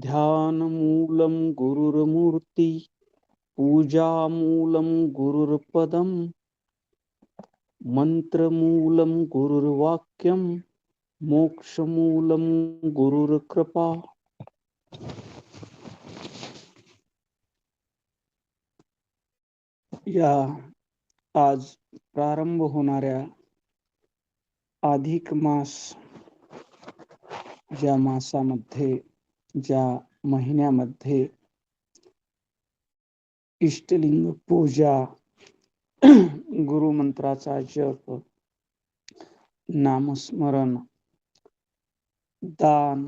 ध्यानमूलं गुरुर्मूर्ति पूजामूलं गुरुर्पदं मंत्रमूलं गुरुर्वाक्यं मोक्षमूलं गुरुर्कृपा. या आज प्रारंभ होणाऱ्या अधिक मास ज्या मासामध्ये ज्या महिन्यामध्ये इष्टलिंग पूजा, गुरुमंत्राचा जप, नामस्मरण, दान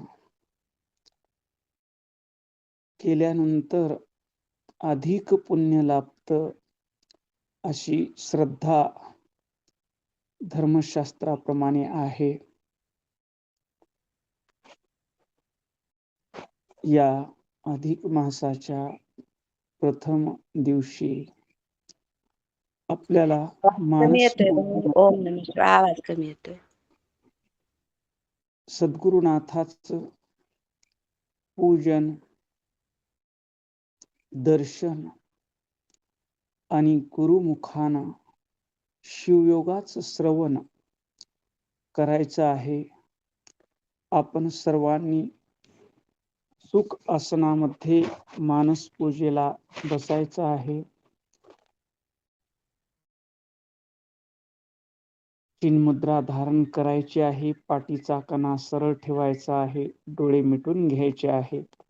केल्यानंतर अधिक पुण्य लाभतं अशी श्रद्धा धर्मशास्त्राप्रमाणे आहे. या अधिक मासाच्या प्रथम दिवशी आपल्याला कमी येतोय. ओम नमः शिवाय आवाज कमी येतोय. सद्गुरुनाथाचं पूजन, दर्शन आणि गुरुमुखानं शिवयोगाचं श्रवण करायचं आहे. आपण सर्वांनी सुख आसनामध्ये मानस पूजेला बसायचं आहे. चिन्मुद्रा धारण करायची आहे. पाठीचा कणा सरळ ठेवायचा आहे. डोळे मिटून घ्यायचे आहेत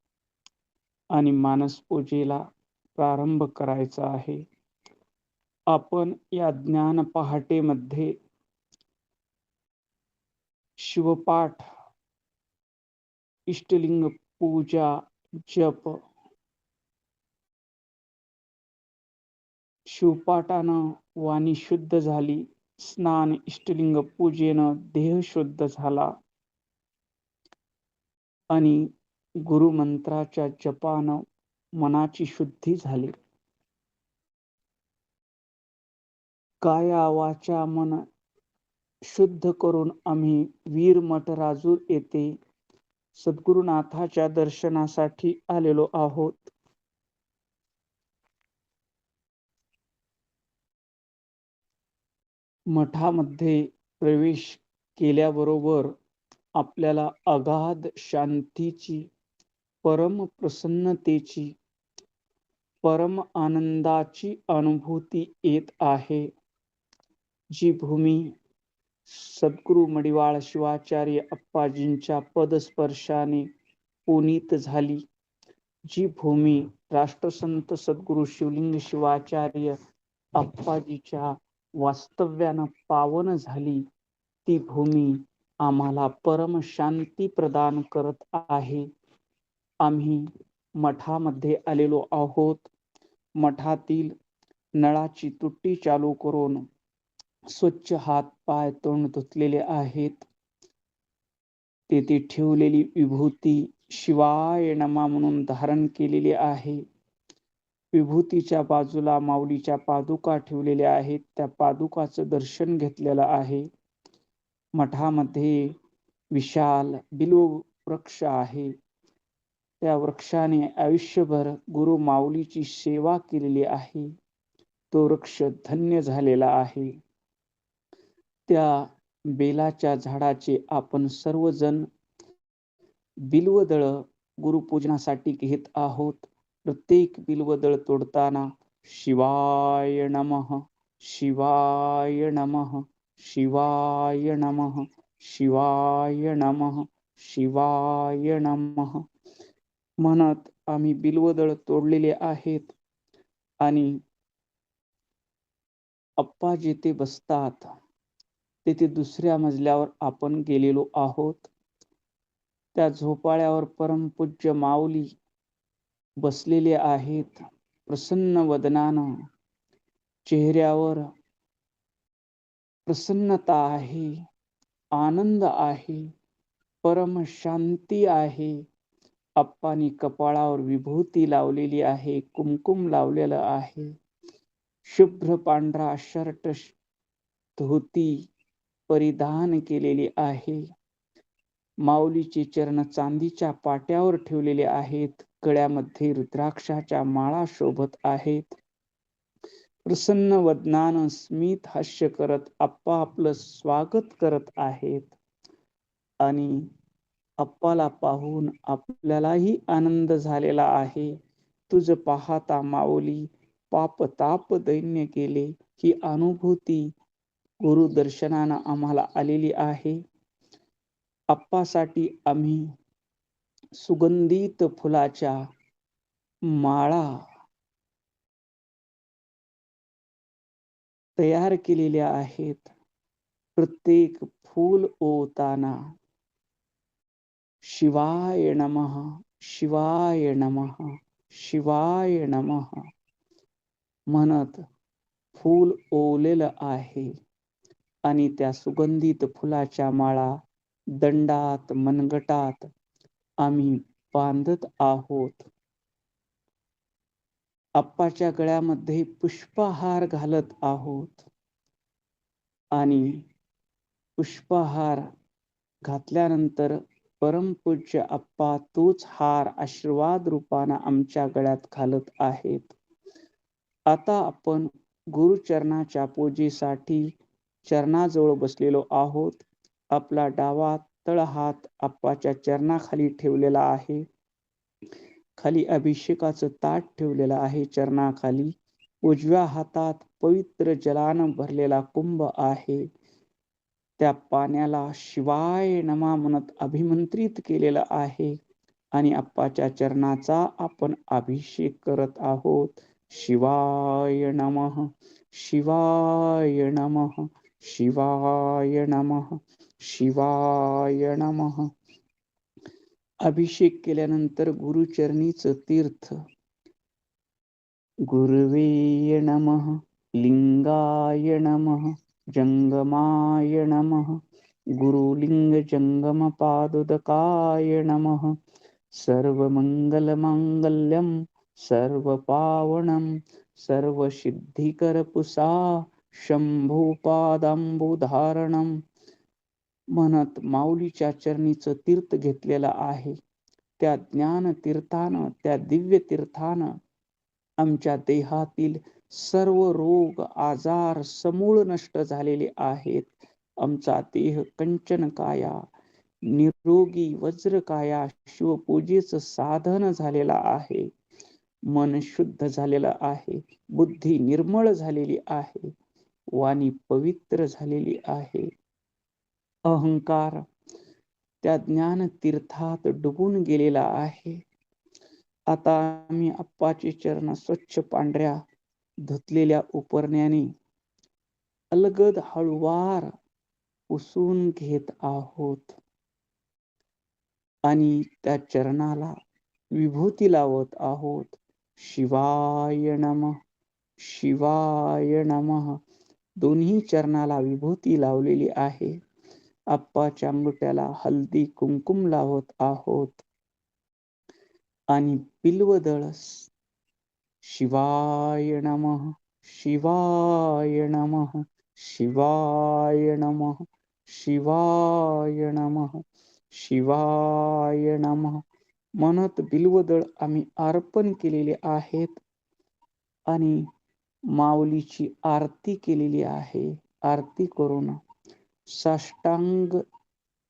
आणि मानस पूजेला प्रारंभ करायचा आहे. आपण या ज्ञान पहाटेमध्ये शिवपाठ, इष्टलिंग पूजा, जप, शिवपाठानं वाणी शुद्ध झाली, स्नान इष्टलिंग पूजेनं देह शुद्ध झाला आणि गुरुमंत्राच्या जपानं मनाची शुद्धी झाली. काया वाचा मन शुद्ध करून आम्ही वीरमठ राजूर येथे सद्गुरुनाथाच्या दर्शनासाठी आलेलो आहोत. मठामध्ये प्रवेश केल्याबरोबर आपल्याला अगाध शांतीची, परम प्रसन्नतेची, परम आनंदाची अनुभूती येत आहे. जी भूमी सद्गुरु मडिवाळ शिवाचार्य अप्पाजींच्या पदस्पर्शाने पुनीत झाली, जी भूमी राष्ट्रसंत सद्गुरु शिवलिंग शिवाचार्य अप्पाजीच्या वास्तव्यानं पावन झाली, ती भूमी आम्हाला परम शांती प्रदान करत आहे. आम्ही मठामध्ये आलेलो आहोत. मठातील नळाची तुटी चालू करून स्वच्छ हात पाय तोंड धुतलेले आहेत. तेथे ठेवलेली विभूती शिवाय नमा म्हणून धारण केलेली आहे. विभूतीच्या बाजूला माऊलीच्या पादुका ठेवलेल्या आहेत. त्या पादुकाचं दर्शन घेतलेलं आहे. मठामध्ये विशाल बिल्व वृक्ष आहे. त्या वृक्षाने आयुष्यभर गुरु माऊलीची सेवा केलेली आहे. तो वृक्ष धन्य झालेला आहे. त्या बेलाच्या झाडाचे आपण सर्वजण बिल्वदळ गुरुपूजनासाठी घेत आहोत. प्रत्येक बिल्वदळ तोडताना शिवाय नमः, शिवाय नमः, शिवाय नमः, शिवाय नमः, शिवाय नमः म्हणत आम्ही बिल्वदळ तोडलेले आहेत. आणि अप्पा जेथे बसतात तेथे दुसऱ्या मजल्यावर आपण गेलेलो आहोत. त्या झोपाळ्यावर परमपूज्य माऊली बसलेले आहेत. प्रसन्न वदनानं, चेहऱ्यावर प्रसन्नता आहे, आनंद आहे, परम शांती आहे. अप्पानी कपाळावर विभूती लावलेली आहे, कुमकुम लावलेलं आहे. शुभ्र पांढरा शर्ट धोती परिधान केलेली आहे. माऊलीचे चरण चांदीच्या पाट्यावर ठेवलेले आहेत. गळ्यामध्ये रुद्राक्षाच्या माळा शोभत आहेत. प्रसन्न वदनानं स्मित हास्य करत आप्पा आपलं स्वागत करत आहेत. आणि आप्पाला पाहून आपल्यालाही आनंद झालेला आहे. तुझ पाहता माऊली पाप ताप दैन्य गेले, ही अनुभूती गुरुदर्शनानं आम्हाला आलेली आहे. आप्पासाठी आम्ही सुगंधित फुलाच्या माळा तयार केलेल्या आहेत. प्रत्येक फूल ओताना शिवाय नमः, शिवाय नमः, शिवाय नमः म्हणत फूल ओवलेलं आहे. आणि त्या सुगंधित फुलाच्या माळा दंडात मनगटात आम्ही बांधत आहोत. आप्पाच्या गळ्यामध्ये पुष्पहार घालत आहोत. आणि पुष्पहार घातल्यानंतर परमपूज्य आप्पा तोच हार आशीर्वाद रूपानं आमच्या गळ्यात घालत आहेत. आता आपण गुरुचरणाच्या पूजेसाठी चरणाजवळ बसलेलो आहोत. आपला डावा तळहात आप्पाच्या चरणाखाली ठेवलेला आहे. खाली अभिषेकाचं ताट ठेवलेलं आहे चरणाखाली. उजव्या हातात पवित्र जलानं भरलेला कुंभ आहे. त्या पाण्याला शिवाय नमा म्हणत अभिमंत्रित केलेलं आहे. आणि आप्पाच्या चरणाचा आपण अभिषेक करत आहोत. शिवाय नमः, शिवाय नमः, शिवाय नमः, शिवाय नमः. अभिषेक केल्यानंतर गुरुचरणीचं तीर्थ. गुरुवे नमः, लिंगाय नमः, जंगमाय नमः, गुरुलिंग जंगम पादुदकाय नमः. सर्वमंगलमांगल्यं सर्वपावनं सर्वसिद्धिकरपुषा शंभूपादांबुधारणं म्हणत माऊलीच्या चरणीचं तीर्थ घेतलेलं आहे. त्या ज्ञान तीर्थानं, त्या दिव्य तीर्थानं आमच्या देहातील सर्व रोग आजार समूळ नष्ट झालेले आहेत. आमचा देह कंचन काया निरोगी वज्रकाया शिवपूजेचं साधन झालेला आहे. मन शुद्ध झालेलं आहे. बुद्धी निर्मळ झालेली आहे. वाणी पवित्र झालेली आहे. अहंकार त्या ज्ञान तीर्थात डुबून गेलेला आहे. आता आम्ही आप्पाची चरण स्वच्छ पांढऱ्या धुतलेल्या उपरण्याने अलगद हळुवार पुसून घेत आहोत. आणि त्या चरणाला विभूती लावत आहोत. शिवाय नमः, शिवाय नमः. दोन्ही चरणाला विभूती लावलेली आहे. आप्पाच्या अंगठ्याला हळदी कुंकुम लावत आहोत. आणि बिल्वदळ शिवाय नमः, शिवाय नमः, शिवाय नमः, शिवाय नमः, शिवाय नमः म्हणत बिल्वदळ आम्ही अर्पण केलेले आहेत. आणि माऊलीची आरती केलेली आहे. आरती करून साष्टांग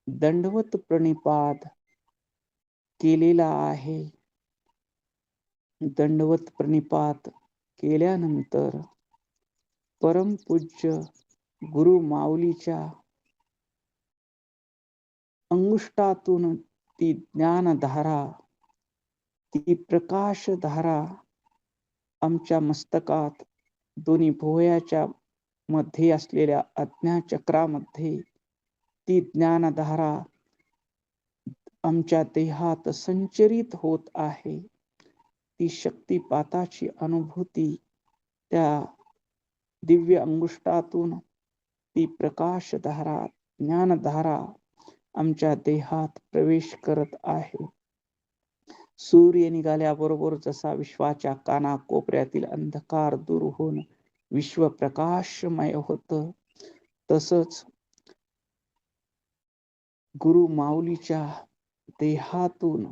दंडवत प्रणिपात केलेला आहे. दंडवत प्रणिपात केल्यानंतर परमपूज्य गुरु माऊलीच्या अंगुष्ठातून ती ज्ञानधारा, ती प्रकाशधारा आमच्या मस्तकात दोन्ही भुवयाच्या मध्ये असलेल्या आज्ञाचक्रामध्ये ती ज्ञानधारा आमच्या देहात संचरित होत आहे. ती शक्तिपाताची अनुभूती त्या दिव्य अंगुष्ठातून ती प्रकाशधारा, ज्ञानधारा आमच्या देहात प्रवेश करत आहे. सूर्य निघाल्याबरोबर जसा विश्वाच्या कानाकोपऱ्यातील अंधकार दूर होऊन विश्व प्रकाशमय होतं, तसंच गुरु माऊलीच्या देहातून,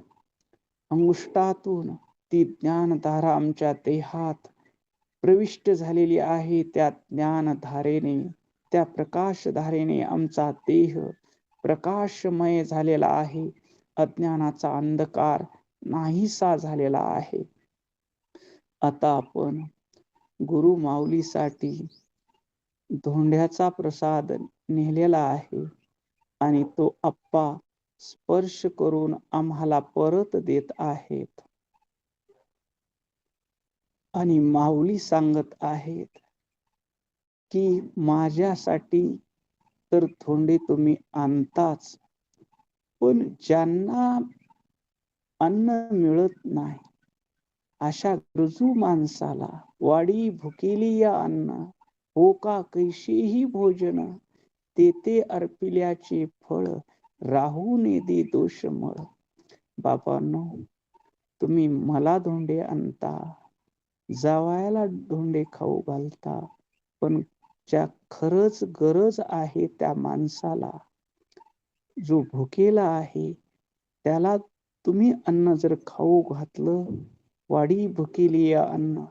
अंगुष्टातून ती ज्ञानधारा आमच्या देहात प्रविष्ट झालेली आहे. त्या ज्ञानधारेने, त्या प्रकाशधारेने आमचा देह प्रकाशमय झालेला आहे. अज्ञानाचा अंधकार नाहीसा झालेला आहे. आता आपण गुरु माऊलीसाठी धोंड्याचा प्रसाद नेलेला आहे आणि तो आप्पा स्पर्श करून आम्हाला परत देत आहेत. आणि माऊली सांगत आहेत की माझ्यासाठी तर धोंडे तुम्ही आणताच, पण ज्यांना अन्न मिळत नाही अशा गरजू माणसाला वाडी भुकेली या अन्न, हो का कैशीही भोजन, तेथे अर्पिल्याचे फळ, राहू ने दे दोषमळ. बाबांनो, तुम्ही मला धोंडे आणता, जावयाला धोंडे खाऊ घालता, पण ज्या खरंच गरज आहे त्या माणसाला, जो भुकेला आहे, त्याला तुम्ही अन्न जर खाऊ घातलं, वाडी भुकेली या अन्न,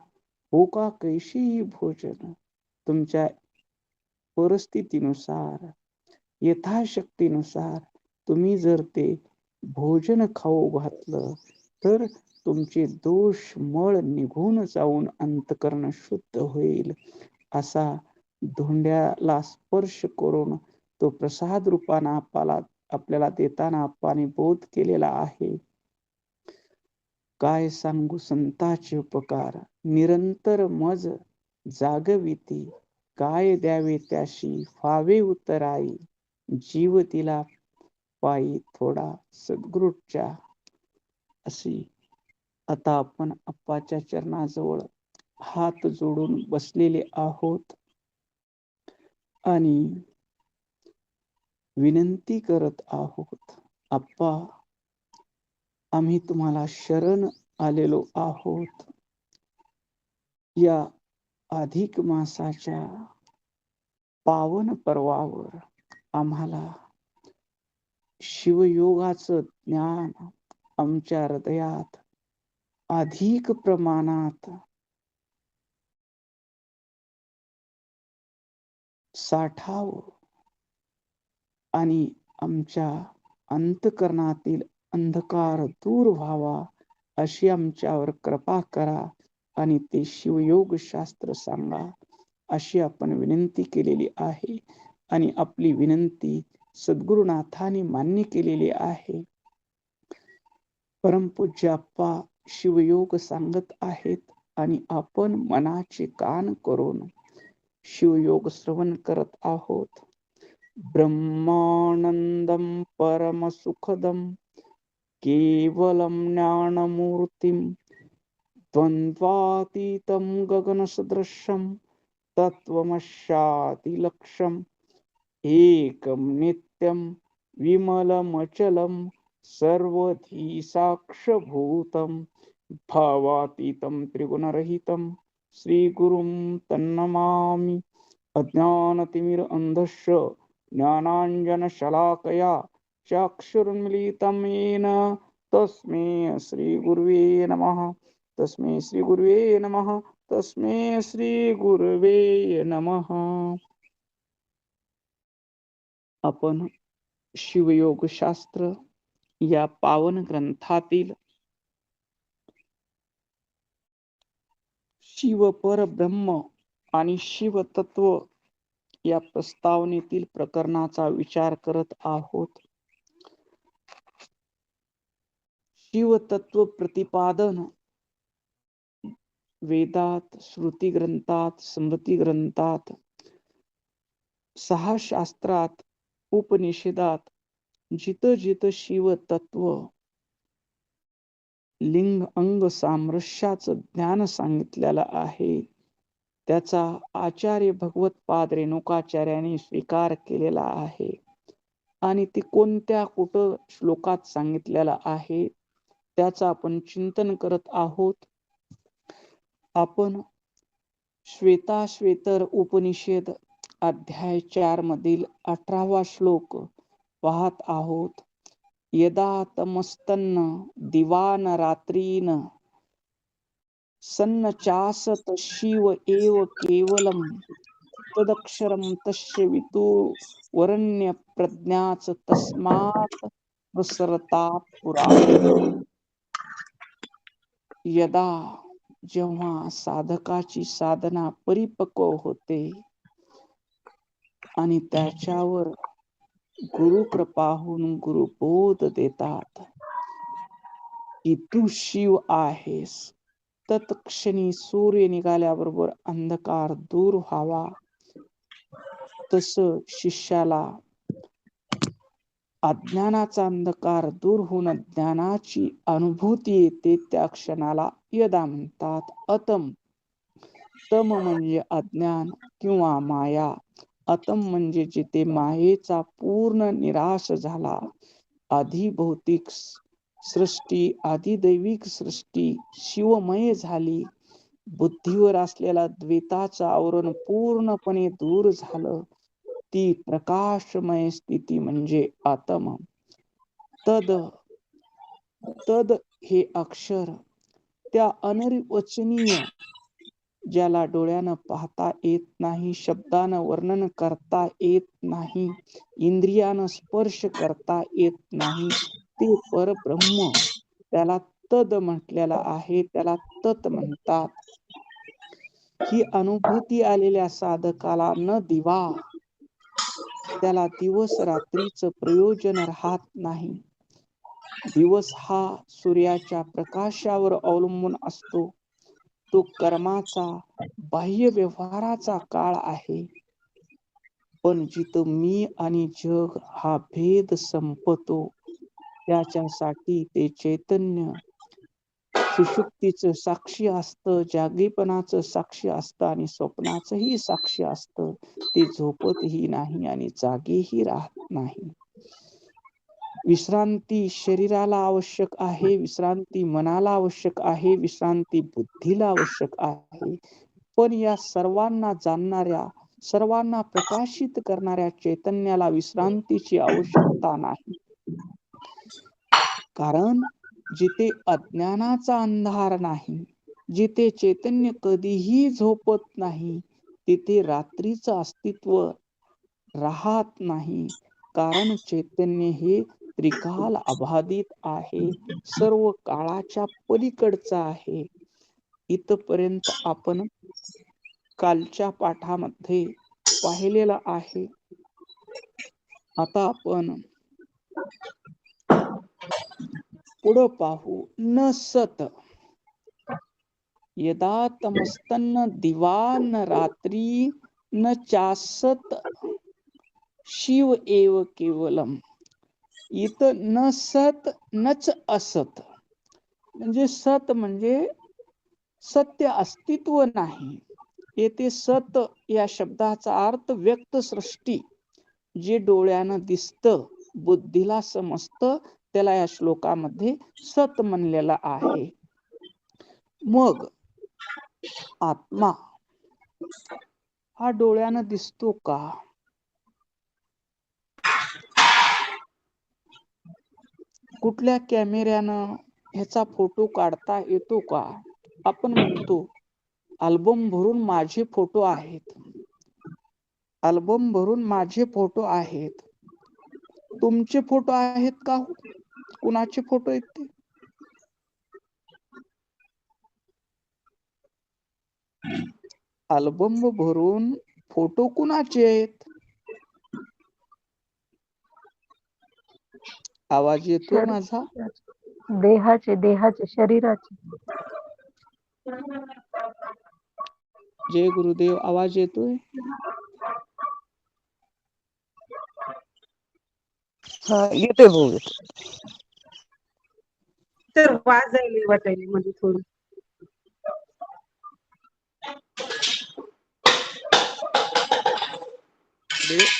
हो का कैशीही भोजन, तुमच्या परिस्थितीनुसार, यथाशक्तीनुसार तुम्ही जर ते भोजन खाऊ घातलं, तर तुमचे दोष मळ निघून जाऊन अंतकरण शुद्ध होईल. असा धोंड्याला स्पर्श करून तो प्रसाद रूपाने आपल्याला देताना आप्पाने बोध केलेला आहे. काय सांगू संतांचे उपकार, निरंतर मज जागविती, काय द्यावे त्याशी फावे उतराई, जीव तिला पायी थोडा सद्गुरूच्या अशी. आता आपण आप्पाच्या चरणाजवळ हात जोडून बसलेले आहोत आणि विनंती करत आहोत, आप्पा, आम्ही तुम्हाला शरण आलेलो आहोत. या अधिक मासाच्या पावन पर्वावर आम्हाला शिवयोगाचं ज्ञान आमच्या हृदयात अधिक प्रमाणात साठावं आणि आमच्या अंतकरणातील अंधकार दूर व्हावा, अशी आमच्यावर कृपा करा आणि ते शिवयोग शास्त्र सांगा, अशी आपण विनंती केलेली आहे. आणि आपली विनंती सद्गुरुनाथाने मान्य केलेली आहे. परमपूज्य आप्पा शिवयोग सांगत आहेत आणि आपण मनाचे कान करून शिवयोग श्रवण करत आहोत. ब्रह्मानंदम परमसुखदम केवलम ज्ञानमूर्तिम द्वंद्वातीतं गगनसदृशं तत्त्वमस्यादिलक्ष्यम् एकं नित्यं विमलमचलं सर्वधी साक्षभूतं भावातीतं त्रिगुणरहितं श्रीगुरुं तन्नमामि. अज्ञानतिमिर अंधस्य ज्ञानाञ्जनशलाकया चक्षुरुन्मीलितं येन तस्मै श्रीगुरुवे नमः. तस्मै श्रीगुरुवे नमः. तस्मै श्रीगुरुवे नमः. आपण शिवयोग शास्त्र या पावन ग्रंथातील शिव परब्रह्म आणि शिव तत्व या प्रस्तावनेतील प्रकरणाचा विचार करत आहोत. शिव तत्व प्रतिपादन वेदात, श्रुती ग्रंथात, स्मृती ग्रंथात, 6 शास्त्रात, उपनिषदात जिथं जिथं शिव तत्व लिंग अंग सामरस्याचं ज्ञान सांगितलेलं आहे, त्याचा आचार्य भगवतपाद रेणुकाचार्यांनी स्वीकार केलेला आहे. आणि ते कोणत्या कुठं श्लोकात सांगितलेला आहे त्याचा आपण चिंतन करत आहोत. आपण श्वेताश्वेतर उपनिषद अध्याय 4 मधील 18वा श्लोक पाहत आहोत. यदा तमस्तन्न दिवान रात्रीन सन्नचासत शिव एव केवलम तदक्षरम तस्य वितु वरण्य प्रज्ञाच तस्मात् प्रसरता पुरा. यदा जेव्हा साधकाची साधना परिपक्व होते आणि त्याच्यावर गुरुकृपा होऊन गुरुबोध देतात की तू शिव आहेस, तत्क्षणी सूर्य निघाल्याबरोबर अंधकार दूर व्हावा, तस शिष्याला अज्ञानाचा अंधकार दूर होऊन ज्ञानाची अनुभूती येते. त्या क्षणाला यदा म्हणतात. अतम, तम म्हणजे अज्ञान किंवा माया. अतम म्हणजे जिथे मायेचा पूर्ण निराश झाला, आधी भौतिक सृष्टी, आधी दैविक सृष्टी शिवमय झाली, बुद्धीवर असलेला द्वैताचं आवरण पूर्णपणे दूर झालं, ती प्रकाशमय स्थिती म्हणजे आत्म. तद तद हे अक्षर त्या अनिर्वचनीय, ज्याला डोळ्यानं पाहता येत नाही, शब्दानं वर्णन करता येत नाही, इंद्रियानं स्पर्श करता येत नाही, ते परब्रह्म, त्याला तद म्हटलेला आहे, त्याला तत् म्हणतात. ही अनुभूती आलेल्या साधकाला न दिवा, त्याला दिवस रात्रीचं प्रयोजन राहत नाही. दिवस हा सूर्याच्या प्रकाशावर अवलंबून असतो. तो कर्माचा, बाह्य व्यवहाराचा काळ आहे. पण जिथं मी आणि जग हा भेद संपतो, त्याच्यासाठी ते चैतन्य सुषुप्तीचं साक्षी असतं, जागीपणाचं साक्षी असतं आणि स्वप्नाचंही साक्षी असतं. ते झोपतही नाही आणि जागेही राहत नाही. विश्रांती शरीराला आवश्यक आहे, विश्रांती मनाला आवश्यक आहे, विश्रांती बुद्धीला आवश्यक आहे. पण या सर्वांना जाणणाऱ्या, सर्वांना प्रकाशित करणाऱ्या चैतन्याला विश्रांतीची आवश्यकता नाही. कारण जिथे अज्ञानाचा अंधार नाही, जिथे चैतन्य कधीही झोपत नाही, तिथे रात्रीचं अस्तित्व राहत नाही. कारण चैतन्य हे त्रिकाल अबाधित आहे, सर्व काळाच्या पलीकडचं आहे. इथपर्यंत आपण कालच्या पाठामध्ये पाहिलेलं आहे. आता आपण पुढं पाहू. न सत यदा तमस्तन्न दिवान रात्री न चासत शिव एव केवलम. इथं न सत नच असत, म्हणजे सत म्हणजे सत्य अस्तित्व नाही. येथे सत या शब्दाचा अर्थ व्यक्त सृष्टी, जे डोळ्यानं दिसतं, बुद्धीला समजतं, त्याला या श्लोकामध्ये सत म्हणलेला आहे. मग आत्मा हा डोळ्यानं दिसतो का? कुठल्या कॅमेऱ्यानं ह्याचा फोटो काढता येतो का? आपण म्हणतो अल्बम भरून माझे फोटो आहेत, अल्बम भरून माझे फोटो आहेत. तुमचे फोटो आहेत का? कुणाचे फोटो आहेत ते? अल्बम भरून फोटो कुणाचे आहेत? आवाज येतोय माझा? देहाचे शरीराचे. जय गुरुदेव, आवाज येतोय? हा येतोय भाऊ. तर वाजायला वाटायला मध्ये थोडं.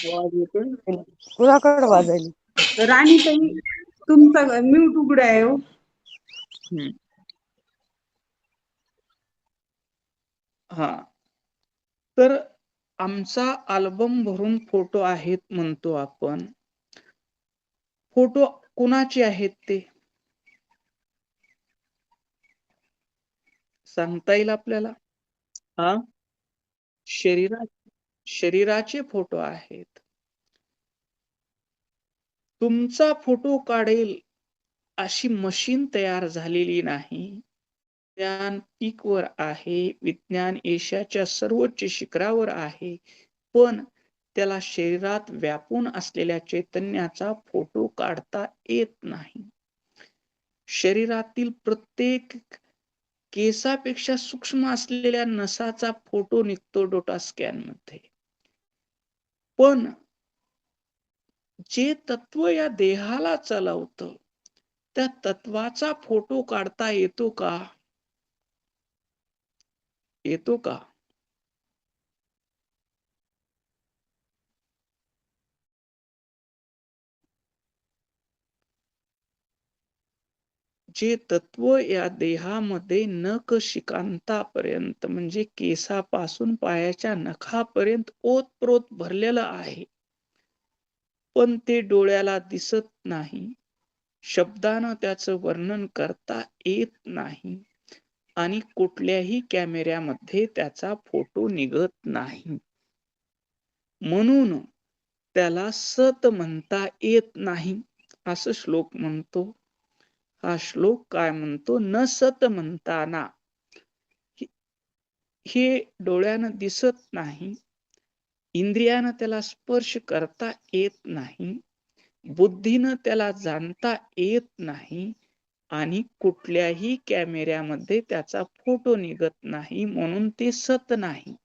आवाज येतोय? कुणाकडे वाजायली? राणी ताई, तुमचा म्यूट उघडा आहे हो. हा, तर आमचा अल्बम भरून फोटो आहेत म्हणतो आपण. फोटो कुणाचे आहेत ते सांगता येईल आपल्याला? हा, शरीराचे फोटो आहेत. तुमचा फोटो काढेल अशी मशीन तयार झालेली नाही. विज्ञान पीकवर आहे, विज्ञान एशियाच्या सर्वोच्च शिखरावर आहे, पण त्याला शरीरात व्यापून असलेल्या चैतन्याचा फोटो काढता येत नाही. शरीरातील प्रत्येक केसापेक्षा सूक्ष्म असलेल्या नसाचा फोटो निघतो डोटा स्कॅन मध्ये. पण जे तत्व या देहाला चालवतं त्या तत्वाचा फोटो काढता येतो का? येतो का? जे तत्व या देहामध्ये नख शिकांतापर्यंत म्हणजे केसापासून पायाच्या नखापर्यंत ओतप्रोत भरलेलं आहे, पण ते डोळ्याला दिसत नाही, शब्दानं त्याचं वर्णन करता येत नाही आणि कुठल्याही कॅमेऱ्यामध्ये त्याचा फोटो निघत नाही. म्हणून त्याला सत म्हणता येत नाही असं श्लोक म्हणतो. हा श्लोक काय म्हणतो? न सत म्हणताना हे डोळ्यानं दिसत नाही, इंद्रियानं त्याला स्पर्श करता येत नाही, बुद्धीनं त्याला जाणता येत नाही आणि कुठल्याही कॅमेऱ्यामध्ये त्याचा फोटो निघत नाही, म्हणून ते सत नाही.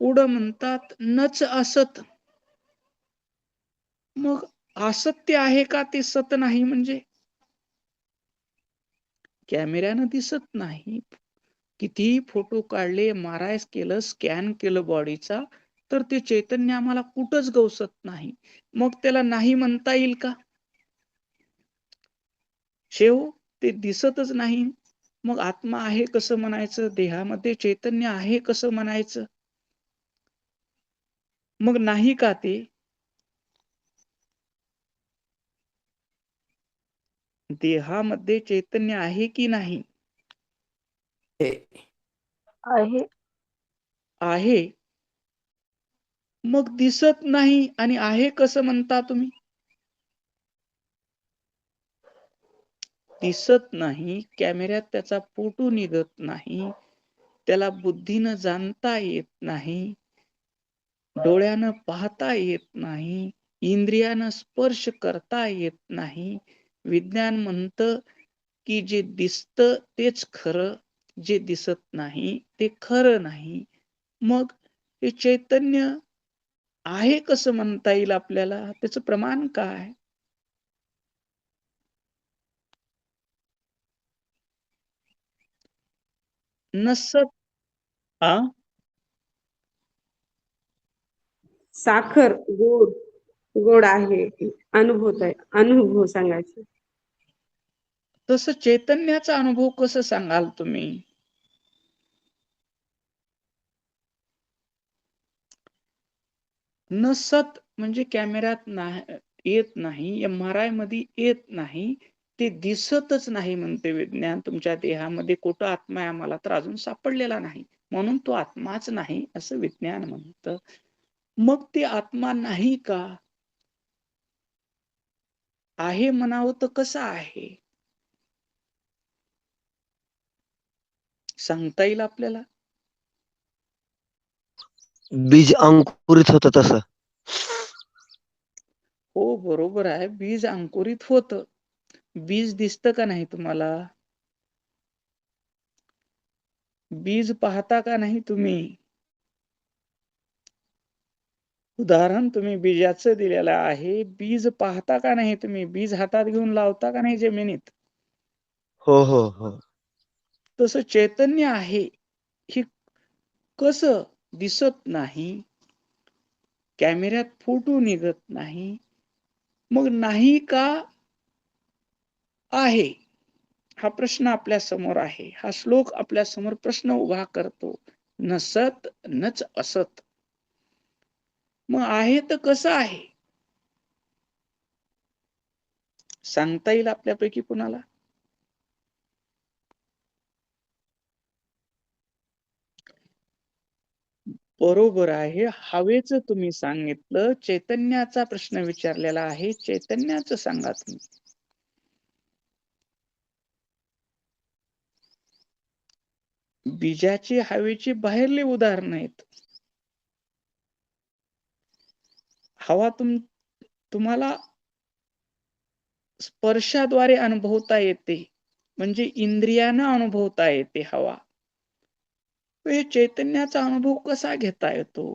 पुढं म्हणतात नच असत. मग असत्य आहे का ते सत नाही म्हणजे? कॅमेऱ्यानं दिसत नाही, कितीही फोटो काढले, MRI केलं, स्कॅन केलं बॉडीचा, तर ते चैतन्य आम्हाला कुठंच गवसत नाही. मग त्याला नाही म्हणता येईल का? शेव ते दिसतच नाही. मग आत्मा आहे कसं म्हणायचं? देहामध्ये चैतन्य आहे कसं म्हणायचं? मग नाही का ते? देहामध्ये चैतन्य आहे की नाही? आहे. आहे. मग दिसत नाही आणि आहे कसं म्हणता तुम्ही? दिसत नाही, कॅमेऱ्यात त्याचा फोटो निघत नाही, त्याला बुद्धीनं जाणता येत नाही, डोळ्यानं पाहता येत नाही, इंद्रियानं स्पर्श करता येत नाही. विज्ञान म्हणतं की जे दिसतं तेच खरं, जे दिसत नाही ते खरं नाही. मग हे चैतन्य आहे कसं म्हणता येईल आपल्याला? त्याचं प्रमाण काय? नसत आ? साखर गोड गोड आहे. अनुभव सांगायचे. तसं चैतन्याचा अनुभव कसं सांगाल तुम्ही? नसत म्हणजे कॅमेऱ्यात येत नाही, MRI मध्ये येत नाही, ते दिसतच नाही म्हणते विज्ञान. तुमच्या देहामध्ये कुठं आत्मा आहे आम्हाला तर अजून सापडलेला नाही, म्हणून तो आत्माच नाही असं विज्ञान म्हणतं. मग ते आत्मा नाही का? आहे म्हणावं तर कसं आहे? सांगता येईल आपल्याला? बीज अंकुरित होतं तसं. हो बरोबर आहे, बीज अंकुरित होतं. बीज दिसतं का नाही तुम्हाला? बीज पाहता का नाही तुम्ही? उदाहरण तुम्ही बीजाचं दिलेलं आहे. बीज पाहता का नाही तुम्ही? बीज हातात घेऊन लावता का नाही जमिनीत? हो हो हो. तसं चैतन्य आहे, हे कसं दिसत नाही, कॅमेऱ्यात फोटो निघत नाही, मग नाही का आहे? हा प्रश्न आपल्या समोर आहे. हा श्लोक आपल्या समोर प्रश्न उभा करतो. नसत नच असत. 'मग आहे तर कसं आहे?' सांगता येईल आपल्यापैकी कुणाला? बरोबर आहे. हवेचं तुम्ही सांगितलं. चैतन्याचा प्रश्न विचारलेला आहे. चैतन्याचं सांगा तुम्ही. बीजाची हवेची बाहेरली उदाहरणं आहेत. हवा तुम्हाला स्पर्शाद्वारे अनुभवता येते, म्हणजे इंद्रियानं अनुभवता येते हवा. हे चैतन्याचा अनुभव कसा घेता येतो?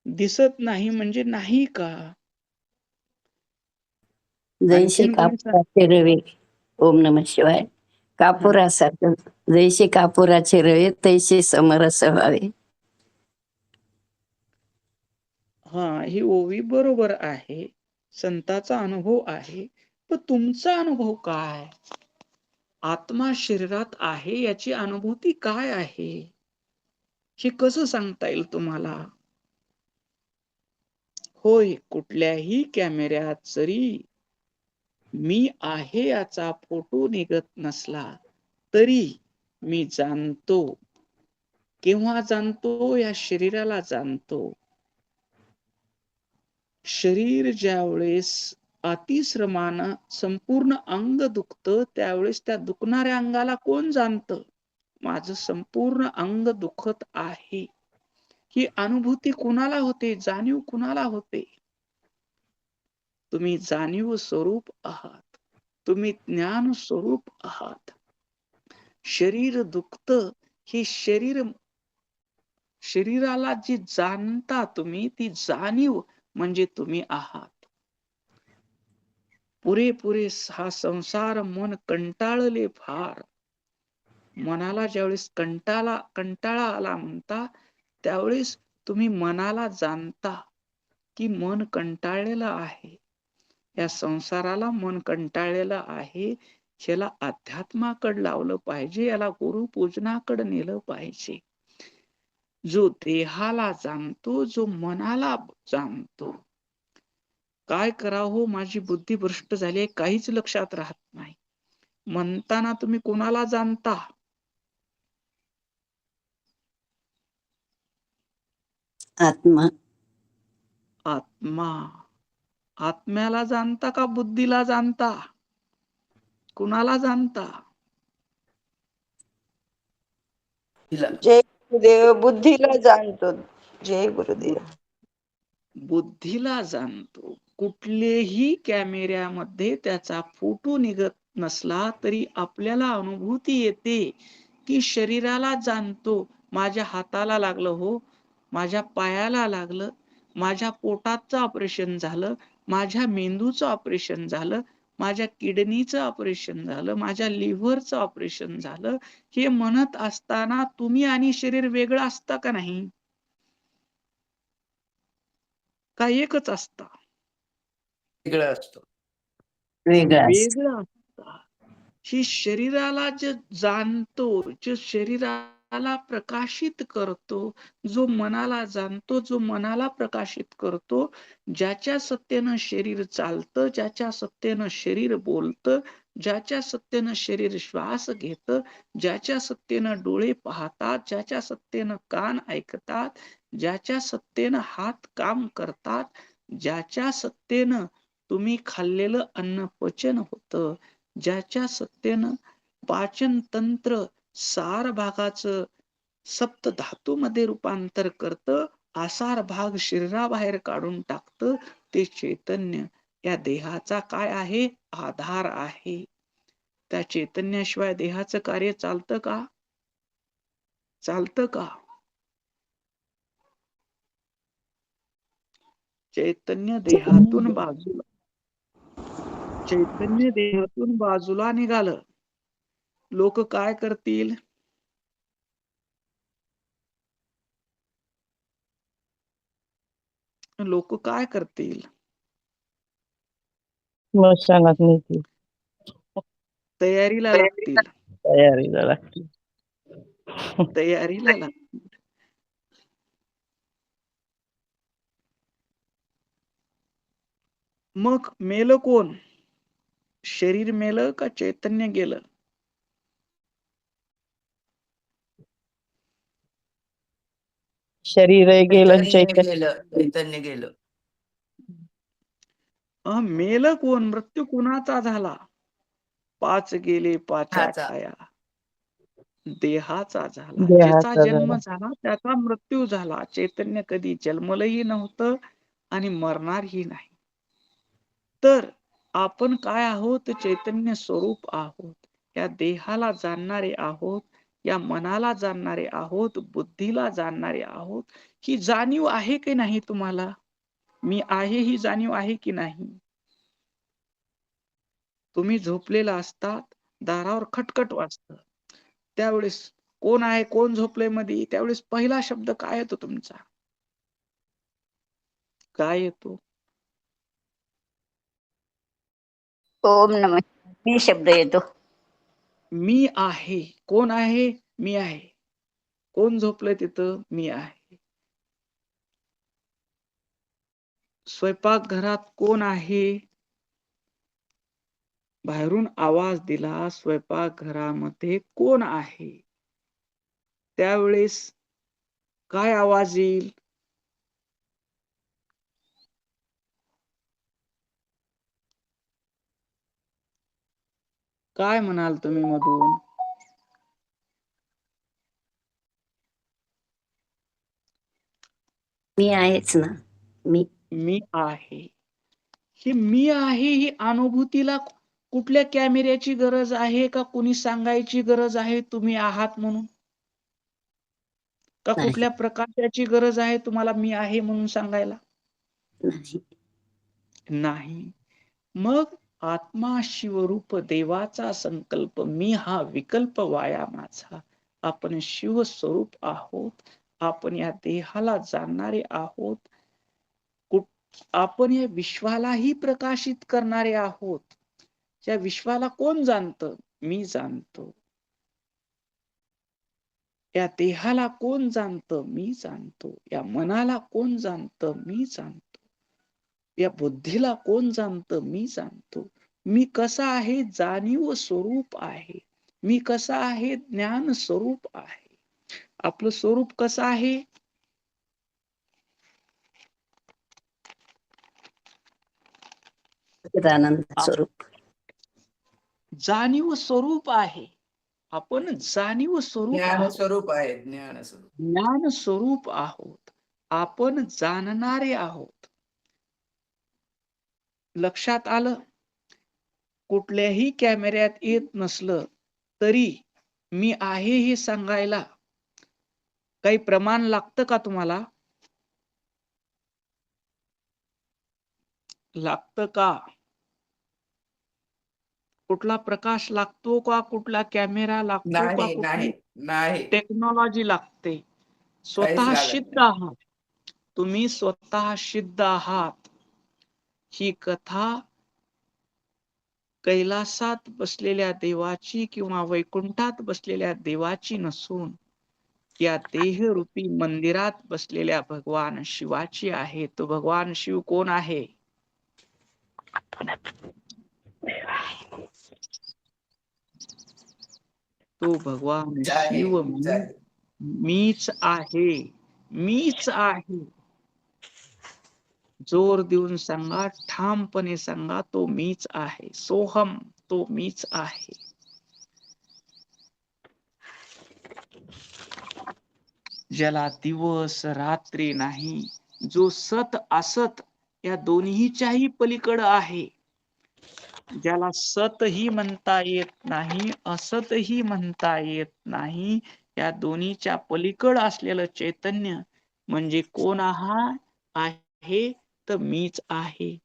दिसत नाही म्हणजे नाही का? जैसे आणखीन कोणी सांग. कापुराचे रवे. ओम नमः शिवाय. कापुरासारखं जैसे कापुराचे रवे तैसे समरस व्हावे. ही ओवी बरोबर आहे. संताचा अनुभव आहे. पण तुमचा अनुभव काय? आत्मा शरीरात आहे याची अनुभूती काय आहे? हे कसं सांगता येईल तुम्हाला? होय, कुठल्याही कॅमेऱ्यात जरी मी आहे याचा फोटो निघत नसला तरी मी जाणतो. केव्हा जाणतो? या शरीराला जाणतो. शरीर ज्यावेळेस अतिश्रमानं संपूर्ण अंग दुखतं, त्यावेळेस त्या दुखणाऱ्या अंगाला कोण जाणतं? माझं संपूर्ण अंग दुखत आहे. ही अनुभूती कुणाला होते? जाणीव कुणाला होते? तुम्ही जाणीव स्वरूप आहात. तुम्ही ज्ञान स्वरूप आहात. शरीर दुखतं, ही शरीराला जी जाणता तुम्ही, ती जाणीव म्हणजे तुम्ही आहात. पुरेपुरे हा संसार मन कंटाळले फार. मनाला ज्यावेळेस कंटाळा आला म्हणता, त्यावेळेस तुम्ही मनाला जाणता की मन कंटाळलेलं आहे. या संसाराला मन कंटाळलेलं आहे. ह्याला अध्यात्माकडे लावलं पाहिजे, याला गुरुपूजनाकडे नेलं पाहिजे. जो देहाला जाणतो, जो मनाला जाणतो. काय करावं? माझी बुद्धी भ्रष्ट झाली आहे, काहीच लक्षात राहत नाही. म्हणताना तुम्ही कोणाला जाणता? आत्मा. आत्मा. आत्म्याला जाणता का बुद्धीला जाणता? कुणाला जाणता? जय गुरुदेव. बुद्धीला जाणतो. जय गुरुदेव. बुद्धीला जाणतो. कुठलेही कॅमेऱ्यामध्ये त्याचा फोटो निघत नसला तरी आपल्याला अनुभूती येते की शरीराला जाणतो. माझ्या हाताला लागलं हो, माझ्या पायाला लागलं, माझ्या पोटाचं ऑपरेशन झालं, माझ्या मेंदूचं ऑपरेशन झालं, माझ्या किडनीचं ऑपरेशन झालं, माझ्या लिव्हरचं ऑपरेशन झालं. हे म्हणत असताना तुम्ही आणि शरीर वेगळं असतं का नाही? का एकच असतं? वेगळं असतं. वेगळा असतो. वेगळं असतं. ही शरीराला जे जाणतो, जो शरीराला प्रकाशित करतो, जो मनाला जाणतो, जो मनाला प्रकाशित करतो, ज्याच्या सत्तेनं शरीर चालतं, ज्याच्या सत्तेनं शरीर बोलतं, ज्याच्या सत्तेनं शरीर श्वास घेतं, ज्याच्या सत्तेनं डोळे पाहतात, ज्याच्या सत्तेनं कान ऐकतात, ज्याच्या सत्तेनं हात काम करतात, ज्याच्या सत्तेनं तुम्ही खाल्लेलं अन्न पचन होतं, ज्याच्या सत्तेनं पाचन तंत्र सार भागाचं सप्त धातूमध्ये रूपांतर करतं, आसार भाग शरीराबाहेर काढून टाकतं, ते चैतन्य या देहाचा काय आहे? आधार आहे. त्या चैतन्याशिवाय देहाचं कार्य चालतं का? चालतं का? चैतन्य देहातून बाजूला निघालं. लोक काय करतील? लोक काय करतील? स्मशानात नेतील. तयारीला लागतील. तयारीला लागतील. तयारीला लागतील. मग मेलं कोण? शरीर मेलं का चैतन्य गेलं? शरीर गेलं आणि चैतन्य चैतन्य गेलं. मेलं कोण? मृत्यू कुणाचा झाला? 5 गेले पाच्या हाचा. ठाया. देहाचा झाला. ज्याचा देहाचा जन्म झाला. झाला त्याचा मृत्यू झाला. चैतन्य कधी जन्मलंही नव्हतं आणि मरणारही नाही. तर आपण काय आहोत? चैतन्य स्वरूप आहोत. या देहाला जाणणारे आहोत, या मनाला जाणणारे आहोत, बुद्धीला जाणणारे आहोत. ही जाणीव आहे की नाही तुम्हाला? मी आहे ही जाणीव आहे की नाही? तुम्ही झोपलेला असतात, दारावर खटखट वाजतं. त्यावेळेस कोण आहे, कोण झोपलंय मध्ये? त्यावेळेस पहिला शब्द काय येतो तुमचा? काय येतो? ओम नमः मी शब्द येतो. मी आहे. कोण आहे? मी आहे. कोण झोपलंय तिथं? मी आहे. स्वयंपाकघरात कोण आहे? बाहेरून आवाज दिला, स्वयंपाकघरामध्ये कोण आहे? त्यावेळेस काय आवाज येईल? काय म्हणाल तुम्ही मधून? मी आहेच ना. मी आहे. ही मी आहे ही अनुभूतीला कुठल्या कॅमेऱ्याची गरज आहे का कुणी सांगायची गरज आहे तुम्ही आहात म्हणून? का नाही. कुठल्या प्रकाशाची गरज आहे तुम्हाला मी आहे म्हणून सांगायला? नाही. नाही. मग आत्मा शिवरूप देवाचा संकल्प मी हा विकल्प वाया माझा. आपण शिव स्वरूप आहोत. आपण या देहाला जाणणारे आहोत. आपण या विश्वालाही प्रकाशित करणारे आहोत. या विश्वाला कोण जाणतं? मी जाणतो. या देहाला कोण जाणतं? मी जाणतो. या मनाला कोण जाणतं? मी जाणतो. या बुद्धीला कोण जाणतं? मी जाणतो. मी कसा आहे? जाणीव स्वरूप आहे. मी कसा आहे? ज्ञान स्वरूप आहे. आपलं स्वरूप कसं आहे? आनंद स्वरूप. जाणीव स्वरूप आहे. आपण जाणीव स्वरूप ज्ञान आहोत. स्वरूप आहे. ज्ञान स्वरूप. ज्ञान स्वरूप आहोत. आपण जाणणारे आहोत. लक्षात आलं? कुठल्याही कॅमेऱ्यात येत नसलं तरी मी आहे हे सांगायला काही प्रमाण लागतं का तुम्हाला? लागतं का? कुठला प्रकाश लागतो का? कुठला कॅमेरा लागतो का? नाही, कुठली नाही, नाही. टेक्नॉलॉजी लागते? काहीच स्वतः लागत सिद्ध नाही. आहात. तुम्ही स्वतः सिद्ध आहात. ही कथा कैलासात बसलेल्या देवाची किंवा वैकुंठात बसलेल्या देवाची नसून या देहरूपी मंदिरात बसलेल्या भगवान शिवाची आहे. तो भगवान शिव कोण आहे? तो भगवान शिव मीच आहे. मीच आहे. जोर देऊन सांगा, ठामपणे सांगा, तो मीच आहे. सोहम, तो मीच आहे. ज्याला दिवस रात्री नाही, जो सत असत या दोन्हीच्याही पलीकडं आहे, ज्याला सतही म्हणता येत नाही, असतही म्हणता येत नाही, या दोन्हीच्या पलीकड असलेलं चैतन्य म्हणजे कोण आहे? तर मीच आहे.